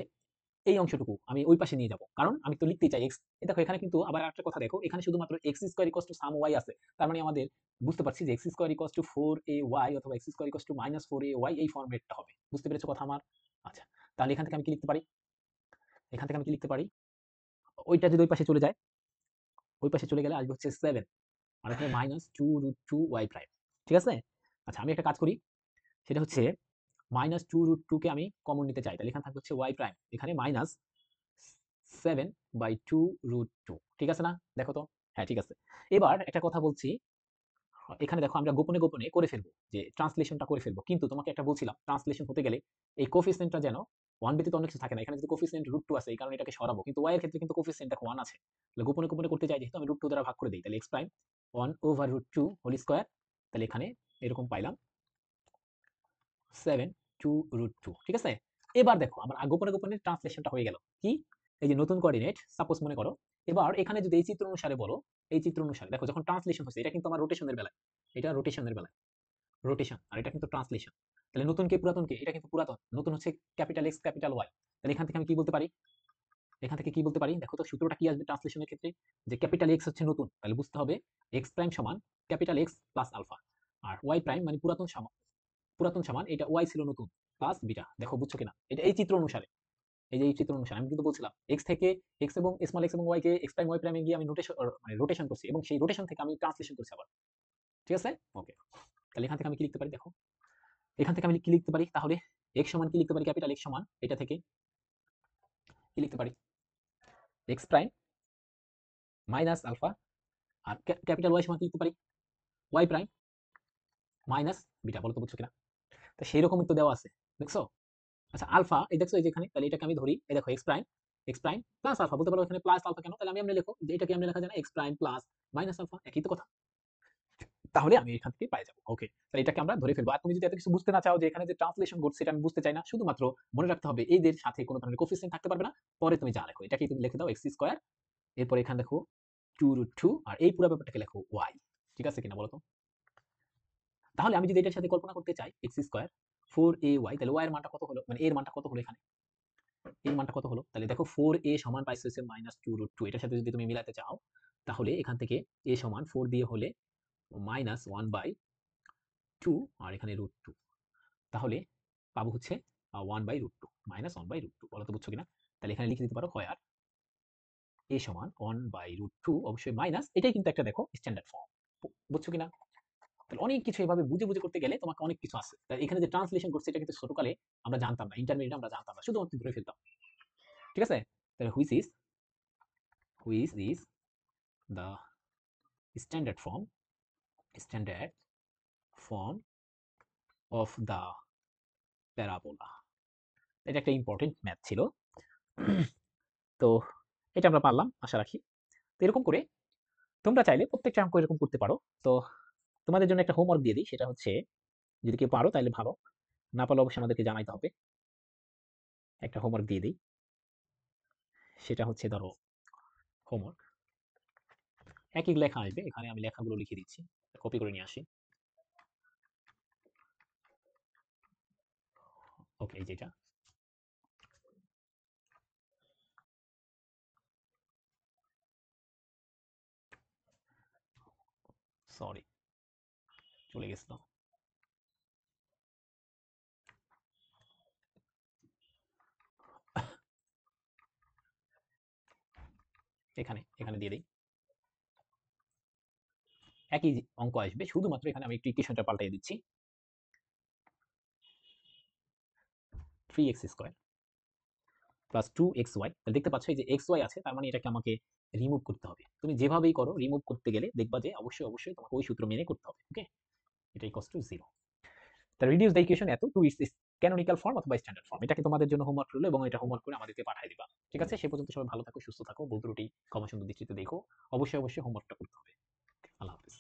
এই অংশটুকু আমি ওই পাশে নিয়ে যাব, কারণ আমি তো লিখতেই চাই এক্স। দেখো এখানে কিন্তু আবার একটা কথা দেখো, এখানে শুধুমাত্র x square equals to some y আছে। তার মানে আমাদের বুঝতে পারছি যে x square equals two 4ay অথবা x square equals two -4ay এই ফর্মেটটা হবে। বুঝতে পেরেছো কথা আমার? আচ্ছা, তাহলে এখান থেকে আমি কি লিখতে পারি? এখান থেকে আমি কি লিখতে পারি? ওইটা যদি ওই পাশে চলে যায়, ওই পাশে চলে গেলে আসবে হচ্ছে 7, আর এখানে -2√2y প্রাইম। ঠিক আছে? আচ্ছা, আমি একটা কাজ করি, সেটা হচ্ছে -2√2 কে আমি কমন নিতে চাই, তাহলে এখানে থাকবে হচ্ছে y প্রাইম, এখানে -7/2√2। ঠিক আছে না? দেখো তো। হ্যাঁ, ঠিক আছে। এবার একটা কথা বলছি, এখানে দেখো আমরা গোপনে গোপনে করে ফেলবো, যে ট্রান্সলেশনটা করে ফেলবো, কিন্তু তোমাকে একটা বলছিলাম ট্রান্সলেশন হতে গেলে এই কোফিসিয়েন্টটা যেন 1 ব্যতীত অন্য কিছু থাকে না। এখানে যদি কোফিসিয়েন্ট √2 আছে, এই কারণে এটাকে সরাবো, কিন্তু y এর ক্ষেত্রে কিন্তু কোফিসিয়েন্ট দেখো 1 আছে। তাহলে গোপনে গোপনে করতে চাই যেহেতু, আমি √2 দ্বারা ভাগ করে দিই, তাহলে x প্রাইম 1/√2 হোল স্কয়ার, তাহলে এখানে এরকম পাইলাম 7/2√2। ঠিক আছে? এবার দেখো আমার গোপনে গোপনে ট্রান্সলেশনটা হয়ে গেল কি, এই যে নতুন কোঅর্ডিনেট সাপোজ মনে করো, এবার এখানে যদি এই চিত্র অনুসারে বলো, এই চিত্র অনুসারে দেখো যখন ট্রান্সলেশন হচ্ছে, এটা কিন্তু আমার রোটেশনের বেলায়, এটা রোটেশনের বেলায় রোটেশন, আর এটা কিন্তু ট্রান্সলেশন। তাহলে নতুন কে পুরাতন কে, এটা কিন্তু পুরাতন, নতুন হচ্ছে ক্যাপিটাল এক্স ক্যাপিটাল ওয়াই। তাহলে এখান থেকে আমি কি বলতে পারি, এখান থেকে কি বলতে পারি দেখো তো, সূত্রটা কি আসবে ট্রান্সলেশনের ক্ষেত্রে, যে ক্যাপিটাল এক্স হচ্ছে নতুন, তাহলে বুঝতে হবে এক্স প্রাইম সমান ক্যাপিটাল এক্স প্লাস আলফা, আর ওয়াই প্রাইম মানে পুরাতন সমান, পুরাতন সমান এটা ওয়াই ছিল নতুন প্লাস বিটা। দেখো বুঝছো কিনা, এটা এই চিত্র অনুসারে, এই যে এই চিত্র অনুসারে আমি কিন্তু বলছিলাম এক্স থেকে এক্স এবং স্মল এক্স এবং ওয়াই কে এক্স প্রাইম ওয়াই প্রাইমে গিয়ে আমি রোটেশন, মানে রোটেশন করছি, এবং সেই রোটেশন থেকে আমি ট্রান্সলেশন করছি আবার। ঠিক আছে? ওকে, তাহলে এখান থেকে আমি কি লিখতে পারি দেখো, এখান থেকে আমি কি লিখতে পারি তাহলে, এক্স সমান কি লিখতে পারি, ক্যাপিটাল এক্স সমান এটা থেকে কি লিখতে পারি, এক্স প্রাইম মাইনাস আলফা, আর ক্যাপিটাল ওয়াই সমান কি লিখতে পারি, ওয়াই প্রাইম মাইনাস বিটা। বলো তো বুঝছো কিনা? তো সেই রকমই তো দেওয়া আছে, দেখছো? আচ্ছা, আলফা এই দেখছো এই যে এখানে, তাহলে এটাকে আমি ধরি, এই দেখো এক্স প্রাইম প্লাস আলফা, বলতে পারো এখানে প্লাস আলফা কেন, তাহলে আমি এমনি লিখো যে এটাকে এমনি লেখা যায় না, x prime plus minus alpha, একই তো কথা। তাহলে আমি এখান থেকে পাই যাবো। ওকে, তাহলে এটাকে আমরা ধরে ফেলবো। আর তুমি যদি এত কিছু বুঝতে না চাও যে এখানে যে ট্রান্সলেশন ঘটছে এটা আমি বুঝতে চাই না, শুধুমাত্র মনে রাখতে হবে এদের সাথে কোনো ধরনের কোফিসিয়েন্ট থাকতে পারবে না। পরে তুমি যা লেখো এটাকে তুমি লিখে দাও এক্স স্কয়ার, এরপর এখানে দেখো 2√2, আর এই পুরো ব্যাপারটাকে লেখো ওয়াই। ঠিক আছে কিনা বলো তো? তাহলে আমি যদি এটার সাথে কল্পনা করতে চাই এক্স স্কয়ার 4ay, তাহলে ওয়াই এর মানটা কত হলো, মানে এর মানটা কত হলো, এখানে এর মানটা কত হলো, তাহলে দেখো 4a সমান পাইছে হচ্ছে -2√2, এটার সাথে যদি তুমি মিলাতে চাও, তাহলে এখান থেকে a সমান 4 দিয়ে হলে -1/2, আর এখানে √2, তাহলে পাবো হচ্ছে 1/√2, -1/√2। বলো তো বুঝছো কিনা? তাহলে এখানে লিখে দিতে পারো হয় আর a সমান 1/√2, অবশ্যই মাইনাস, এটাই কিন্তু একটা দেখো স্ট্যান্ডার্ড ফর্ম। বুঝছো কিনা? তাহলে অনেক কিছু এভাবে বুঝে বুঝে করতে গেলে তোমাকে অনেক কিছু আছে। তাই এখানে যে ট্রান্সলেশন করছে এটা কিন্তু ছোটকালে আমরা জানতাম না, ইন্টারমিডিয়েট আমরা জানতাম না, শুধুমাত্র ধরে ফেলতাম। ঠিক আছে? তাহলে which is the standard form, standard form of the parabola. এটা একটা ইম্পর্টেন্ট ম্যাথ ছিল। তো এটা আমরা পারলাম আশা রাখি। তো এরকম করে তোমরা চাইলে প্রত্যেকটা অঙ্ক এরকম করতে পারো। তো তোমাদের জন্য একটা হোমওয়ার্ক দিয়ে দিই, সেটা হচ্ছে যদি কেউ পারো তাহলে ভালো, না পারলে অবশ্যই আমাদেরকে জানাইতে হবে। একটা হোমওয়ার্ক দিয়ে দিই, সেটা হচ্ছে ধরো হোমওয়ার্ক, একই লেখা আসবে, এখানে আমি লেখাগুলো লিখে দিচ্ছি, কপি করে নিয়ে আসি। ওকে, এই যেটা, সরি চলে গেছিল, এখানে এখানে দিয়ে দিই, একই অঙ্ক আসবে, শুধুমাত্র এখানে আমি একটু ইকুয়েশনটা পাল্টাই দিচ্ছি। 3x² প্লাস 2xy, তাহলে দেখতে পাচ্ছ এই যে xy আছে, তার মানে এটাকে আমাকে রিমুভ করতে হবে। তুমি যেভাবেই করো রিমুভ করতে গেলে দেখবা যে অবশ্যই অবশ্যই তোমাকে ওই সূত্র মেনে করতে হবে। ওকে, এটা ইকুয়ালস টু 0। তা রিডিউস দ্য ইকুয়েশন এত টু ইটস ক্যানোনিক্যাল ফর্ম অথবা স্ট্যান্ডার্ড ফর্ম। এটাকে তোমাদের জন্য হোমওয়ার্ক রইলো, এবং এটা হোমওয়ার্ক করে আমাদেরকে পাঠিয়ে দিবা। ঠিক আছে? সে পর্যন্ত সবাই ভালো থাকো, সুস্থ থাকো, ভুল ত্রুটি ক্ষমা সুন্দর দৃষ্টিতে দেখো। অবশ্যই অবশ্যই হোমওয়ার্কটা করতে হবে। আল্লাহ হাফেজ।